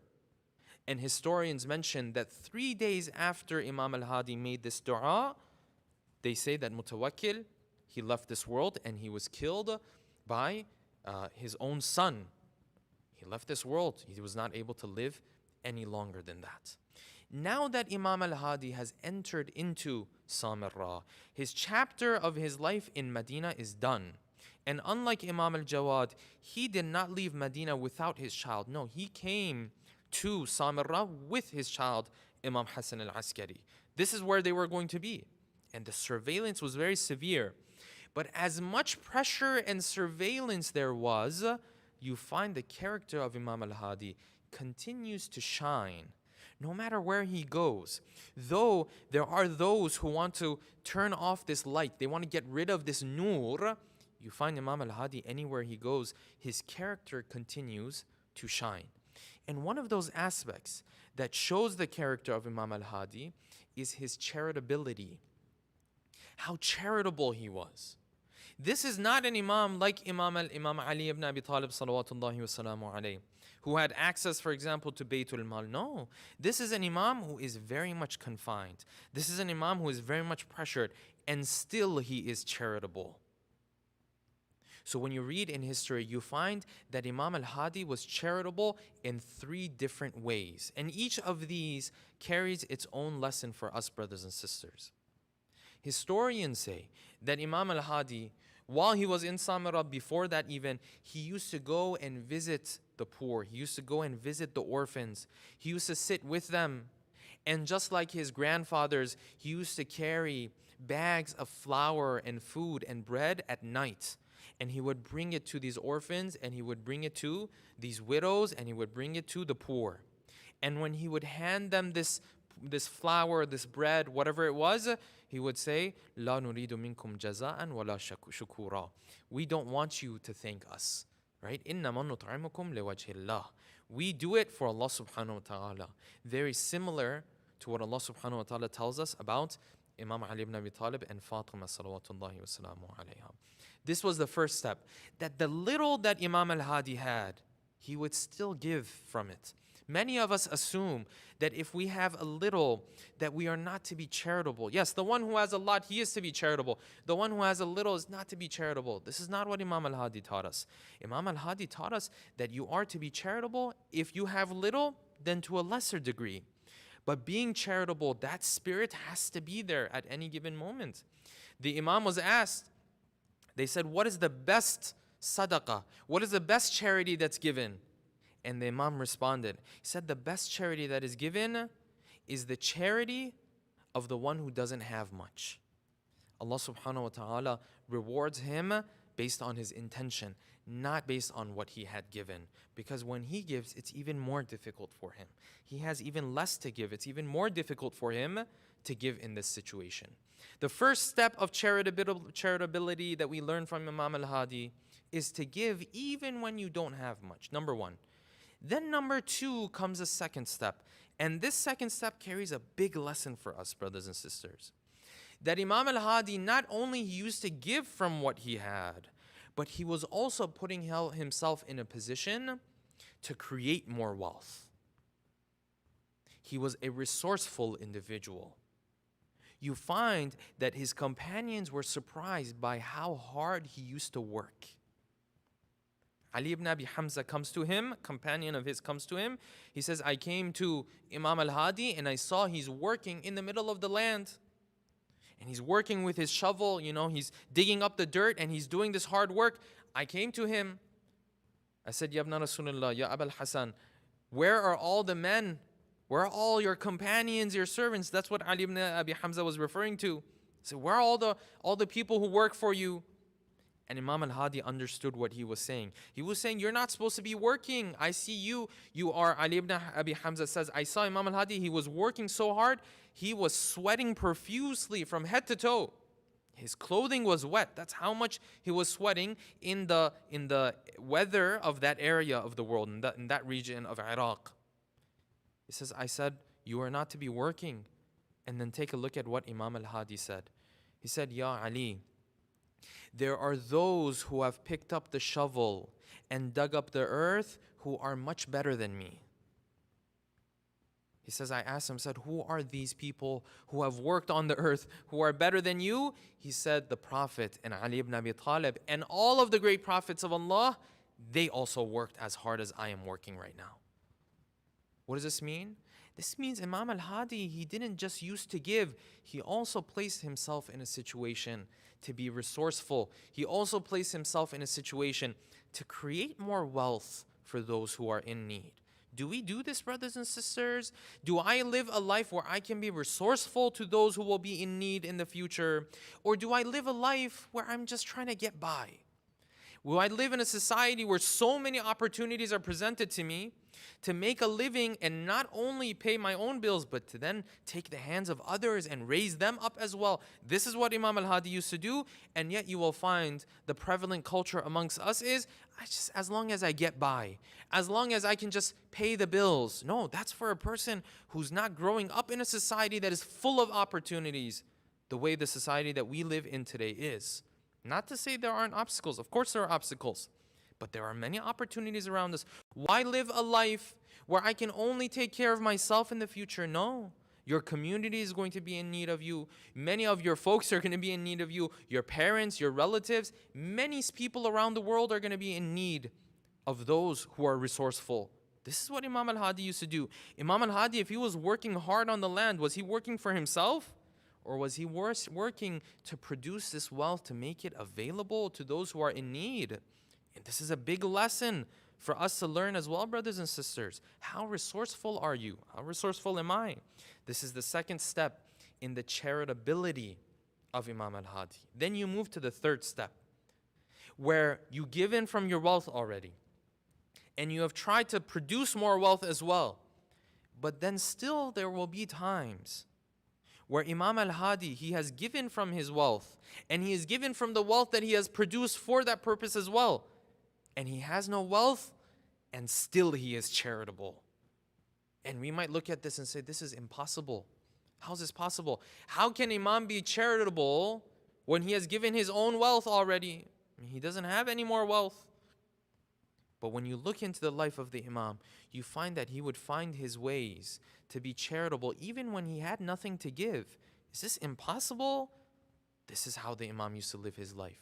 And historians mention that 3 days after Imam al-Hadi made this dua, they say that Mutawakkil, he left this world and he was killed by his own son. He left this world. He was not able to live any longer than that. Now that Imam al-Hadi has entered into Samirra, his chapter of his life in Medina is done. And unlike Imam al-Jawad, he did not leave Medina without his child. No, he came to Samirra with his child, Imam Hassan al-Askari. This is where they were going to be. And the surveillance was very severe. But as much pressure and surveillance there was, you find the character of Imam al-Hadi continues to shine no matter where he goes. Though there are those who want to turn off this light, they want to get rid of this nur, you find Imam al-Hadi anywhere he goes, his character continues to shine. And one of those aspects that shows the character of Imam al-Hadi is his charitability. How charitable he was. This is not an imam like Imam Ali ibn Abi Talib salawatullahi wa salamu alayhi, who had access, for example, to Baytul Mal. No, this is an imam who is very much confined. This is an imam who is very much pressured, and still he is charitable. So when you read in history, you find that Imam al-Hadi was charitable in 3 different ways. And each of these carries its own lesson for us, brothers and sisters. Historians say that Imam al-Hadi, while he was in Samirra, before that even, he used to go and visit the poor. He used to go and visit the orphans. He used to sit with them. And just like his grandfathers, he used to carry bags of flour and food and bread at night. And he would bring it to these orphans, and he would bring it to these widows, and he would bring it to the poor. And when he would hand them this flour, this bread, whatever it was, he would say, "La nuridu minkum jaza'an wala shukura." We don't want you to thank us, right? "Innama nut'imukum liwajhillah." We do it for Allah subhanahu wa ta'ala. Very similar to what Allah subhanahu wa ta'ala tells us about Imam Ali ibn Abi Talib and Fatima salawatullahi wa salamu alayha. This was the first step, that the little that Imam al-Hadi had, he would still give from it. Many of us assume that if we have a little, that we are not to be charitable. Yes, the one who has a lot, he is to be charitable. The one who has a little is not to be charitable. This is not what Imam al-Hadi taught us. Imam al-Hadi taught us that you are to be charitable. If you have little, then to a lesser degree. But being charitable, that spirit has to be there at any given moment. The Imam was asked, they said, what is the best sadaqah? What is the best charity that's given? And the Imam responded, he said, the best charity that is given is the charity of the one who doesn't have much. Allah subhanahu wa ta'ala rewards him based on his intention, not based on what he had given. Because when he gives, it's even more difficult for him. He has even less to give. It's even more difficult for him to give in this situation. The first step of charitability that we learn from Imam al-Hadi is to give even when you don't have much. Number one. Then number two comes a second step. And this second step carries a big lesson for us, brothers and sisters. That Imam al-Hadi not only he used to give from what he had, but he was also putting himself in a position to create more wealth. He was a resourceful individual. You find that his companions were surprised by how hard he used to work. Ali ibn Abi Hamza comes to him, companion of his comes to him. He says, I came to Imam al-Hadi and I saw he's working in the middle of the land. And he's working with his shovel, he's digging up the dirt and he's doing this hard work. I came to him. I said, Ya ibn Rasulullah, Ya Abul Hasan, where are all the men? Where are all your companions, your servants? That's what Ali ibn Abi Hamza was referring to. He said, where are all the people who work for you? And Imam al-Hadi understood what he was saying. He was saying, you're not supposed to be working. I see you are, Ali ibn Abi Hamza says, I saw Imam al-Hadi, he was working so hard, he was sweating profusely from head to toe. His clothing was wet. That's how much he was sweating in the weather of that area of the world, in that region of Iraq. He says, I said, you are not to be working. And then take a look at what Imam al-Hadi said. He said, Ya Ali, there are those who have picked up the shovel and dug up the earth who are much better than me. He says, I asked him, said, who are these people who have worked on the earth who are better than you? He said, the Prophet and Ali ibn Abi Talib and all of the great prophets of Allah, they also worked as hard as I am working right now. What does this mean? This means Imam al-Hadi, he didn't just used to give, he also placed himself in a situation to be resourceful. He also placed himself in a situation to create more wealth for those who are in need. Do we do this, brothers and sisters? Do I live a life where I can be resourceful to those who will be in need in the future? Or do I live a life where I'm just trying to get by? Will I live in a society where so many opportunities are presented to me to make a living and not only pay my own bills, but to then take the hands of others and raise them up as well? This is what Imam al-Hadi used to do, and yet you will find the prevalent culture amongst us is, as long as I get by, as long as I can just pay the bills. No, that's for a person who's not growing up in a society that is full of opportunities, the way the society that we live in today is. Not to say there aren't obstacles. Of course there are obstacles. But there are many opportunities around us. Why live a life where I can only take care of myself in the future? No. Your community is going to be in need of you. Many of your folks are going to be in need of you. Your parents, your relatives, many people around the world are going to be in need of those who are resourceful. This is what Imam al-Hadi used to do. Imam al-Hadi, if he was working hard on the land, was he working for himself? Or was he working to produce this wealth to make it available to those who are in need? And this is a big lesson for us to learn as well, brothers and sisters. How resourceful are you? How resourceful am I? This is the second step in the charitability of Imam al-Hadi. Then you move to the third step, where you give in from your wealth already. And you have tried to produce more wealth as well. But then still there will be times where Imam al-Hadi, he has given from his wealth, and he has given from the wealth that he has produced for that purpose as well. And he has no wealth, and still he is charitable. And we might look at this and say, this is impossible. How is this possible? How can Imam be charitable when he has given his own wealth already? I mean, he doesn't have any more wealth. But when you look into the life of the Imam, you find that he would find his ways to be charitable even when he had nothing to give. Is this impossible? This is how the Imam used to live his life.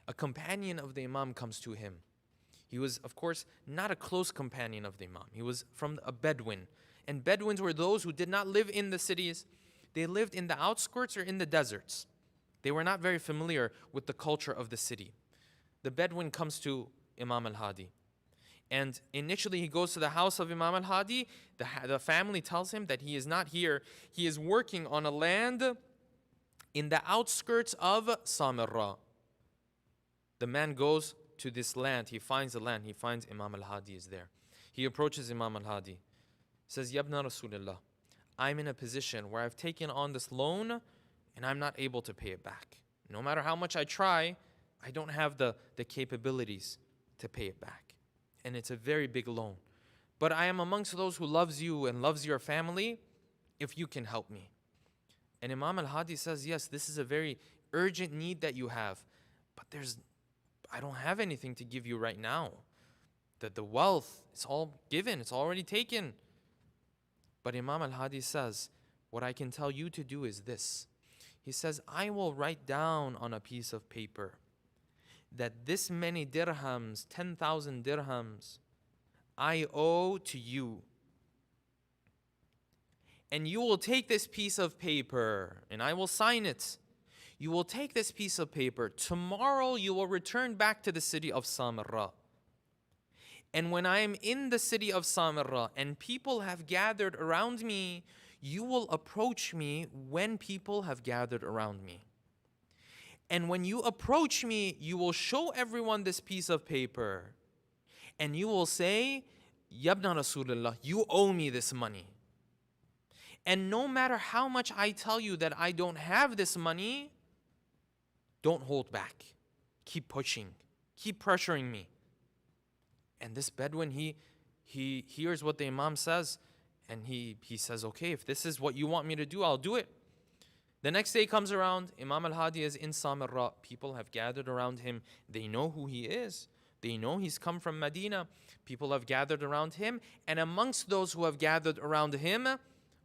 A companion of the Imam comes to him. He was, of course, not a close companion of the Imam. He was from a Bedouin. And Bedouins were those who did not live in the cities. They lived in the outskirts or in the deserts. They were not very familiar with the culture of the city. The Bedouin comes to Imam al-Hadi. And initially he goes to the house of Imam al-Hadi. The family tells him that he is not here. He is working on a land in the outskirts of Samarra. The man goes to this land. He finds the land. He finds Imam al-Hadi is there. He approaches Imam al-Hadi. Says, Ya ibn Rasulullah, I'm in a position where I've taken on this loan and I'm not able to pay it back. No matter how much I try, I don't have the capabilities to pay it back. And it's a very big loan. But I am amongst those who loves you and loves your family if you can help me. And Imam al-Hadi says, yes, this is a very urgent need that you have. But I don't have anything to give you right now. The wealth, it's all given, it's already taken. But Imam al-Hadi says, what I can tell you to do is this. He says, I will write down on a piece of paper that this many dirhams, 10,000 dirhams, I owe to you. And you will take this piece of paper, and I will sign it. You will take this piece of paper. Tomorrow you will return back to the city of Samarra. And when I am in the city of Samarra and people have gathered around me, you will approach me when people have gathered around me. And when you approach me, you will show everyone this piece of paper. And you will say, Yabna Rasulullah, you owe me this money. And no matter how much I tell you that I don't have this money, don't hold back. Keep pushing. Keep pressuring me. And this Bedouin, he hears what the Imam says, and he says, okay, if this is what you want me to do, I'll do it. The next day comes around, Imam al-Hadi is in Samarra. People have gathered around him. They know who he is. They know he's come from Medina. People have gathered around him. And amongst those who have gathered around him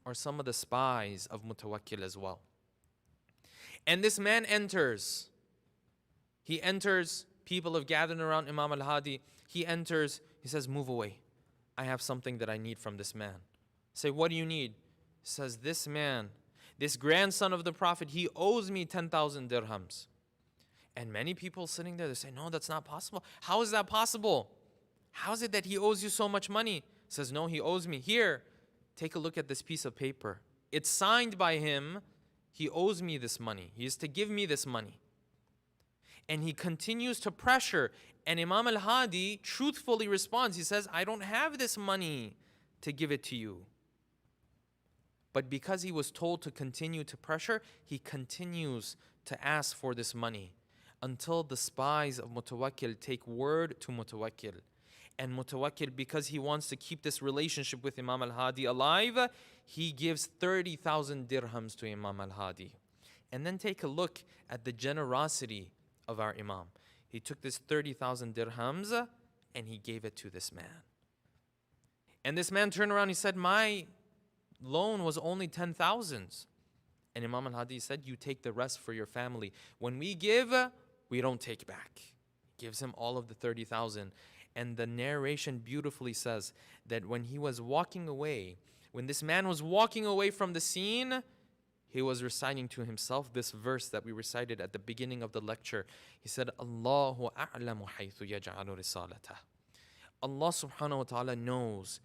are some of the spies of Mutawakkil as well. And this man enters. He enters. People have gathered around Imam al-Hadi. He enters. He says, move away. I have something that I need from this man. Say, what do you need? He says, this man, this grandson of the Prophet, he owes me 10,000 dirhams. And many people sitting there, they say, no, that's not possible. How is that possible? How is it that he owes you so much money? He says, no, he owes me. Here, take a look at this piece of paper. It's signed by him. He owes me this money. He is to give me this money. And he continues to pressure. And Imam al-Hadi truthfully responds. He says, I don't have this money to give it to you. But because he was told to continue to pressure, he continues to ask for this money until the spies of Mutawakkil take word to Mutawakkil. And Mutawakkil, because he wants to keep this relationship with Imam al-Hadi alive, he gives 30,000 dirhams to Imam al-Hadi. And then take a look at the generosity of our Imam. He took this 30,000 dirhams and he gave it to this man. And this man turned around, he said, my loan was only 10,000. And Imam al-Hadi said, you take the rest for your family. When we give, we don't take back. He gives him all of the 30,000. And the narration beautifully says that when he was walking away, when this man was walking away from the scene, he was reciting to himself this verse that we recited at the beginning of the lecture. He said, Allahu a'lamu haythu yaj'alu risalatah. Allah subhanahu wa ta'ala knows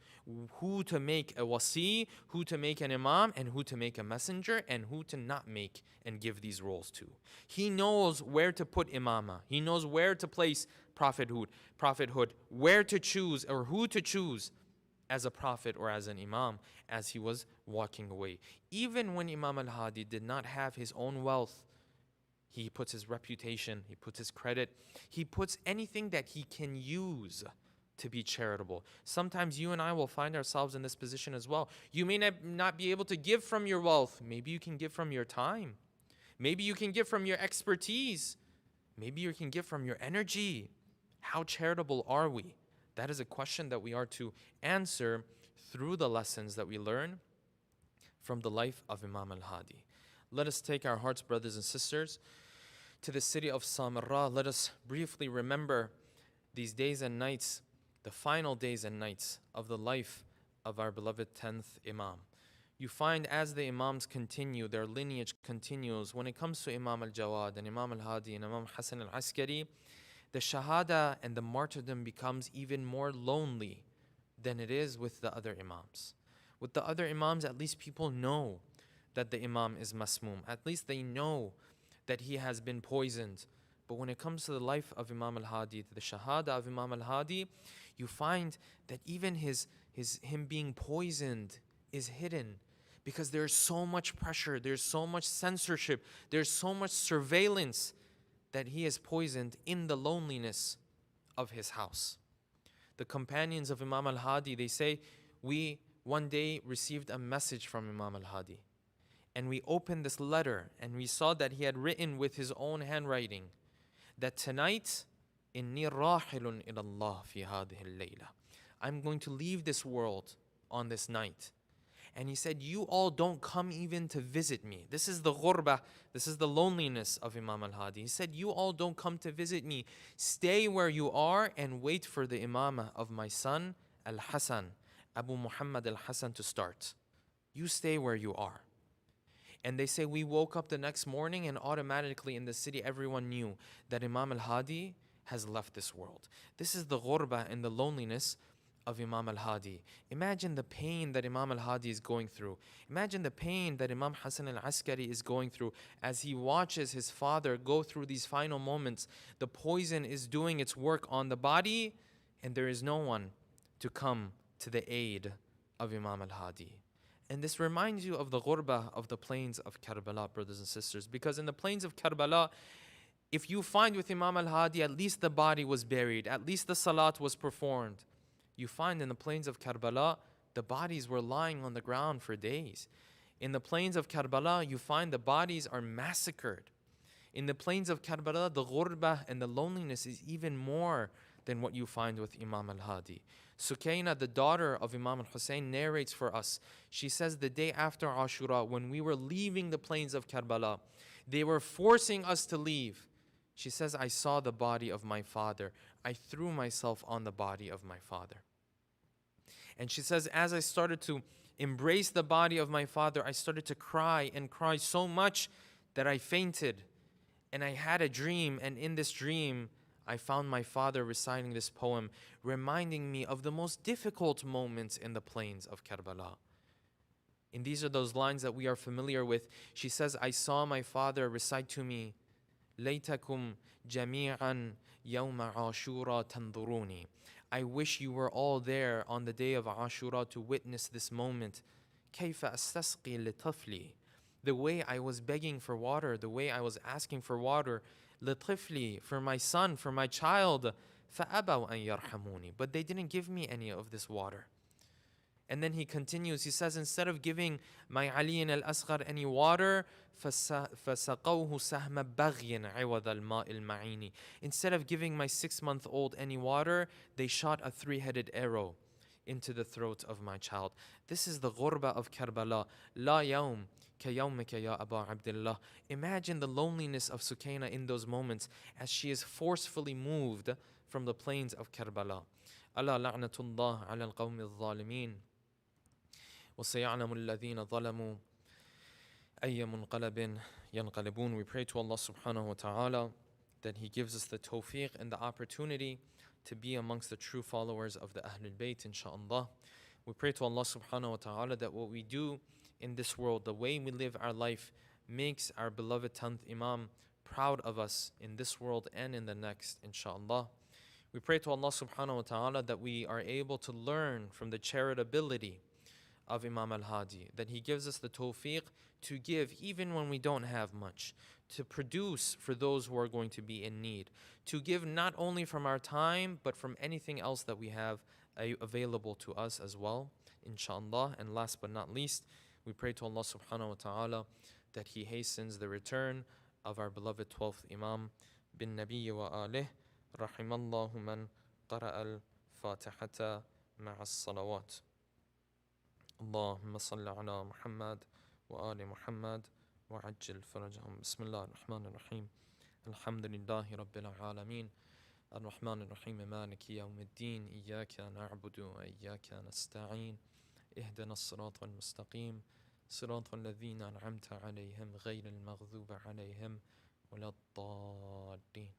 who to make a wasi, who to make an imam, and who to make a messenger, and who to not make and give these roles to. He knows where to put imama. He knows where to place prophethood, where to choose or who to choose as a prophet or as an imam as he was walking away. Even when Imam al-Hadi did not have his own wealth, he puts his reputation, he puts his credit, he puts anything that he can use to be charitable. Sometimes you and I will find ourselves in this position as well. You may not be able to give from your wealth. Maybe you can give from your time. Maybe you can give from your expertise. Maybe you can give from your energy. How charitable are we? That is a question that we are to answer through the lessons that we learn from the life of Imam al-Hadi. Let us take our hearts, brothers and sisters, to the city of Samarra. Let us briefly remember these days and nights, the final days and nights of the life of our beloved 10th Imam. You find as the Imams continue, their lineage continues. When it comes to Imam al-Jawad and Imam al-Hadi and Imam Hassan al-Askari, the Shahada and the martyrdom becomes even more lonely than it is with the other Imams. With the other Imams, at least people know that the Imam is masmoom. At least they know that he has been poisoned. But when it comes to the life of Imam al-Hadi, the Shahada of Imam al-Hadi, you find that even him being poisoned is hidden because there's so much pressure, there's so much censorship, there's so much surveillance that he is poisoned in the loneliness of his house. The companions of Imam al-Hadi, they say, we one day received a message from Imam al-Hadi. And we opened this letter and we saw that he had written with his own handwriting that tonight, إِنِّي رَاحِلٌ إِلَى اللَّهِ فِي هَذِهِ اللَّيْلَةِ, I'm going to leave this world on this night. And he said, you all don't come even to visit me. This is the ghurba, this is the loneliness of Imam al-Hadi. He said, you all don't come to visit me. Stay where you are and wait for the imamah of my son, al-Hasan, Abu Muhammad al-Hasan, to start. You stay where you are. And they say, we woke up the next morning and automatically in the city everyone knew that Imam al-Hadi has left this world. This is the ghurba and the loneliness of Imam al-Hadi. Imagine the pain that Imam al-Hadi is going through. Imagine the pain that Imam Hassan al-Askari is going through as he watches his father go through these final moments. The poison is doing its work on the body and there is no one to come to the aid of Imam al-Hadi. And this reminds you of the ghurba of the plains of Karbala, brothers and sisters. Because in the plains of Karbala, if you find with Imam al-Hadi, at least the body was buried, at least the salat was performed. You find in the plains of Karbala, the bodies were lying on the ground for days. In the plains of Karbala, you find the bodies are massacred. In the plains of Karbala, the ghurba and the loneliness is even more than what you find with Imam al-Hadi. Sukaina, the daughter of Imam al-Hussein, narrates for us. She says the day after Ashura, when we were leaving the plains of Karbala, they were forcing us to leave. She says, I saw the body of my father. I threw myself on the body of my father. And she says, as I started to embrace the body of my father, I started to cry and cry so much that I fainted. And I had a dream, and in this dream, I found my father reciting this poem, reminding me of the most difficult moments in the plains of Karbala. And these are those lines that we are familiar with. She says, I saw my father recite to me, لَيْتَكُمْ جَمِيعًا يَوْمَ عَاشُورَا تَنْظُرُونِي. I wish you were all there on the day of Ashura to witness this moment. كَيْفَ أَسْتَسْقِي لِطَفْلِي. The way I was begging for water, the way I was asking for water, لِطِفْلِي, for my son, for my child. فَأَبَوْا أَنْ يَرْحَمُونِي. But they didn't give me any of this water. And then he continues, he says, instead of giving my Ali al-Asghar any water, فَسَقَوْهُ سَهْمَ بَغْيٍ عِوَضَ الْمَاءِ الْمَعِينِ. Instead of giving my 6-month-old any water, they shot a 3-headed arrow into the throat of my child. This is the ghurba of Karbala. La yawm kayawmika ya Aba Abdullah. Imagine the loneliness of Sukaina in those moments as she is forcefully moved from the plains of Karbala. Ala la'natullah ala al-qawmi al-zalimin. وَسَيَعْلَمُ الَّذِينَ ظَلَمُوا أَيَّ مُنْقَلَبٍ يَنْقَلِبُونَ. We pray to Allah subhanahu wa ta'ala that He gives us the tawfiq and the opportunity to be amongst the true followers of the Ahlul Bayt, inshaAllah. We pray to Allah subhanahu wa ta'ala that what we do in this world, the way we live our life, makes our beloved 10th Imam proud of us in this world and in the next, inshaAllah. We pray to Allah subhanahu wa ta'ala that we are able to learn from the charitability of Imam al-Hadi, that he gives us the tawfiq to give even when we don't have much, to produce for those who are going to be in need, to give not only from our time, but from anything else that we have available to us as well, inshallah. And last but not least, we pray to Allah subhanahu wa ta'ala that He hastens the return of our beloved 12th Imam bin Nabi wa alih, rahimallahu man qara'a al-Fatihata ma'a as-salawat. اللهم صل على محمد وآل محمد وعجل فرجهم. بسم الله الرحمن الرحيم. الحمد لله رب العالمين الرحمن الرحيم مالك يوم الدين إياك نعبد وإياك نستعين اهدنا الصراط المستقيم صراط الذين أنعمت عليهم غير المغضوب عليهم ولا الضالين.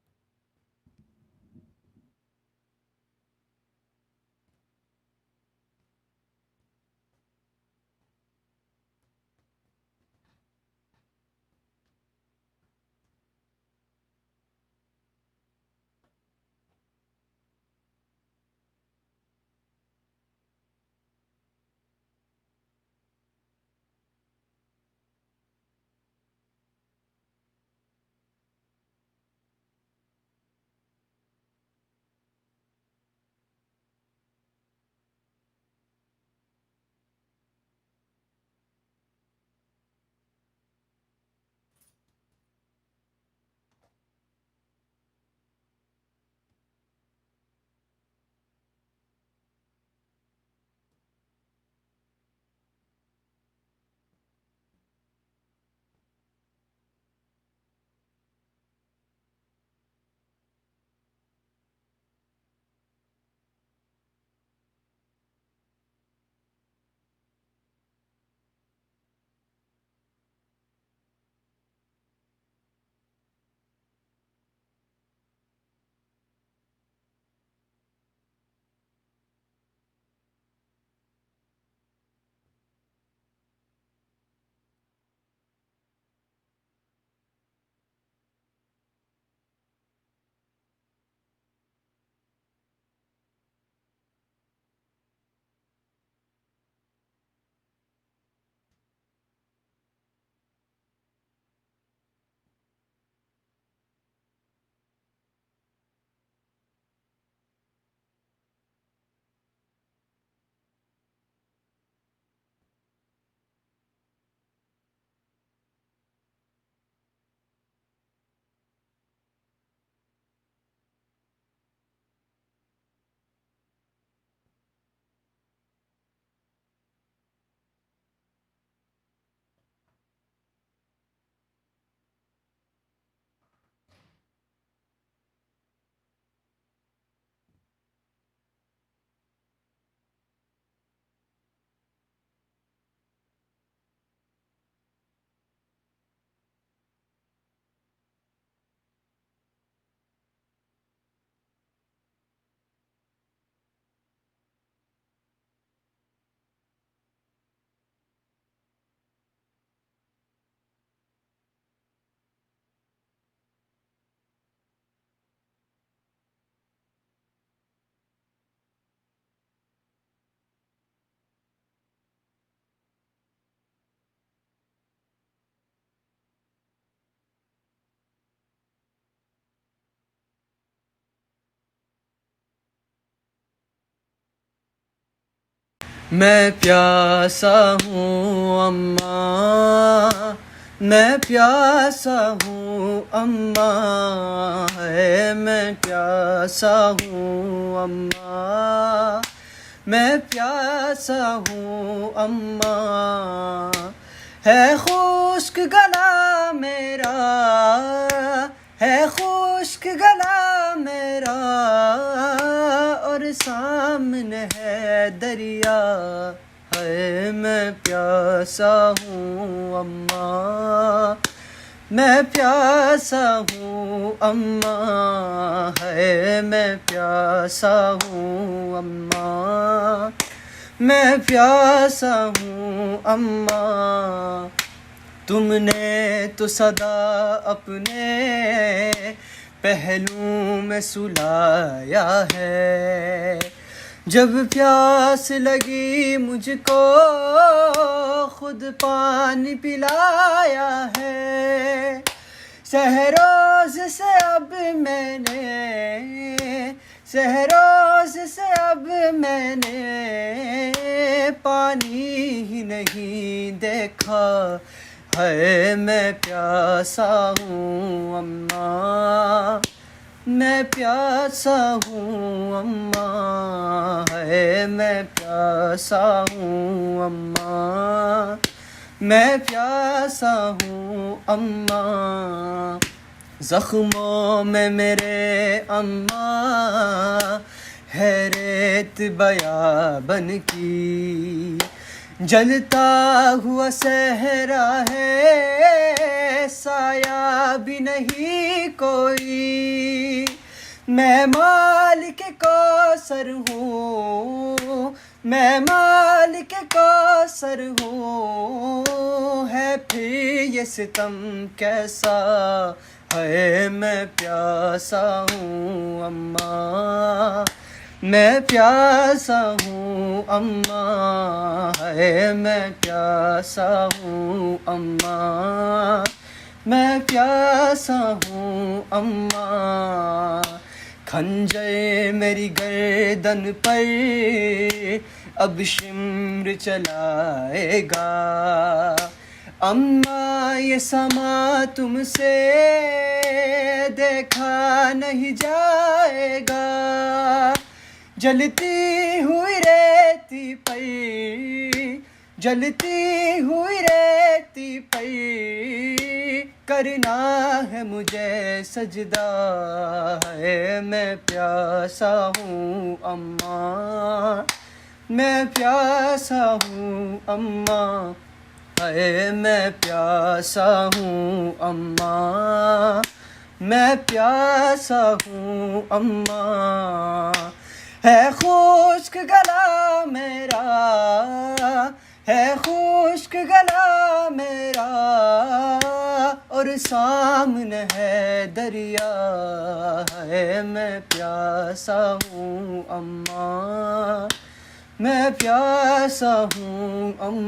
मैं प्यासा हूँ अम्मा, मैं प्यासा हूँ अम्मा है, मैं प्यासा हूँ अम्मा, मैं प्यासा हूँ अम्मा। है खुश्क गला मेरा, है खुश्क गला मेरा, और सामने है दरिया है, मैं प्यासा हूँ अम्मा, मैं प्यासा हूँ अम्मा है, मैं प्यासा हूँ अम्मा, मैं प्यासा हूँ अम्मा। तुमने तो सदा अपने पहलू में सुलाया है, जब प्यास लगी मुझको खुद पानी पिलाया है। सहरोज से अब मैंने, सहरोज से अब मैंने पानी ही नहीं देखा है, मैं प्यासा हूँ अम्मा, मैं प्यासा हूँ अम्मा है, मैं प्यासा हूँ अम्मा, मैं प्यासा हूँ अम्मा। ज़ख्मों में मेरे अम्मा है रेत बयाबन की, जलता हुआ सहरा है, साया भी नहीं कोई। मैं मालिक कौसर हूँ, मैं मालिक कौसर हूँ, है फिर ये सितम कैसा है, मैं प्यासा हूँ अम्मा, मैं प्यासा हूँ अम्मा है, मैं प्यासा हूँ अम्मा, मैं प्यासा हूँ अम्मा। खंजर मेरी गर्दन पर अब शिम्र चलाएगा, अम्मा ये समा तुमसे देखा नहीं जाएगा। जलती हुई रेती पर, जलती हुई रेती पर करना है मुझे सजदा है, मैं प्यासा हूँ अम्मा, मैं प्यासा हूँ अम्मा है, मैं प्यासा हूँ अम्मा, मैं प्यासा हूँ अम्मा। है खुश्क गला मेरा, है खुश्क गला मेरा, और सामने है दरिया है, मैं प्यासा हूँ अम्मा, मैं प्यासा हूँ अम्मा।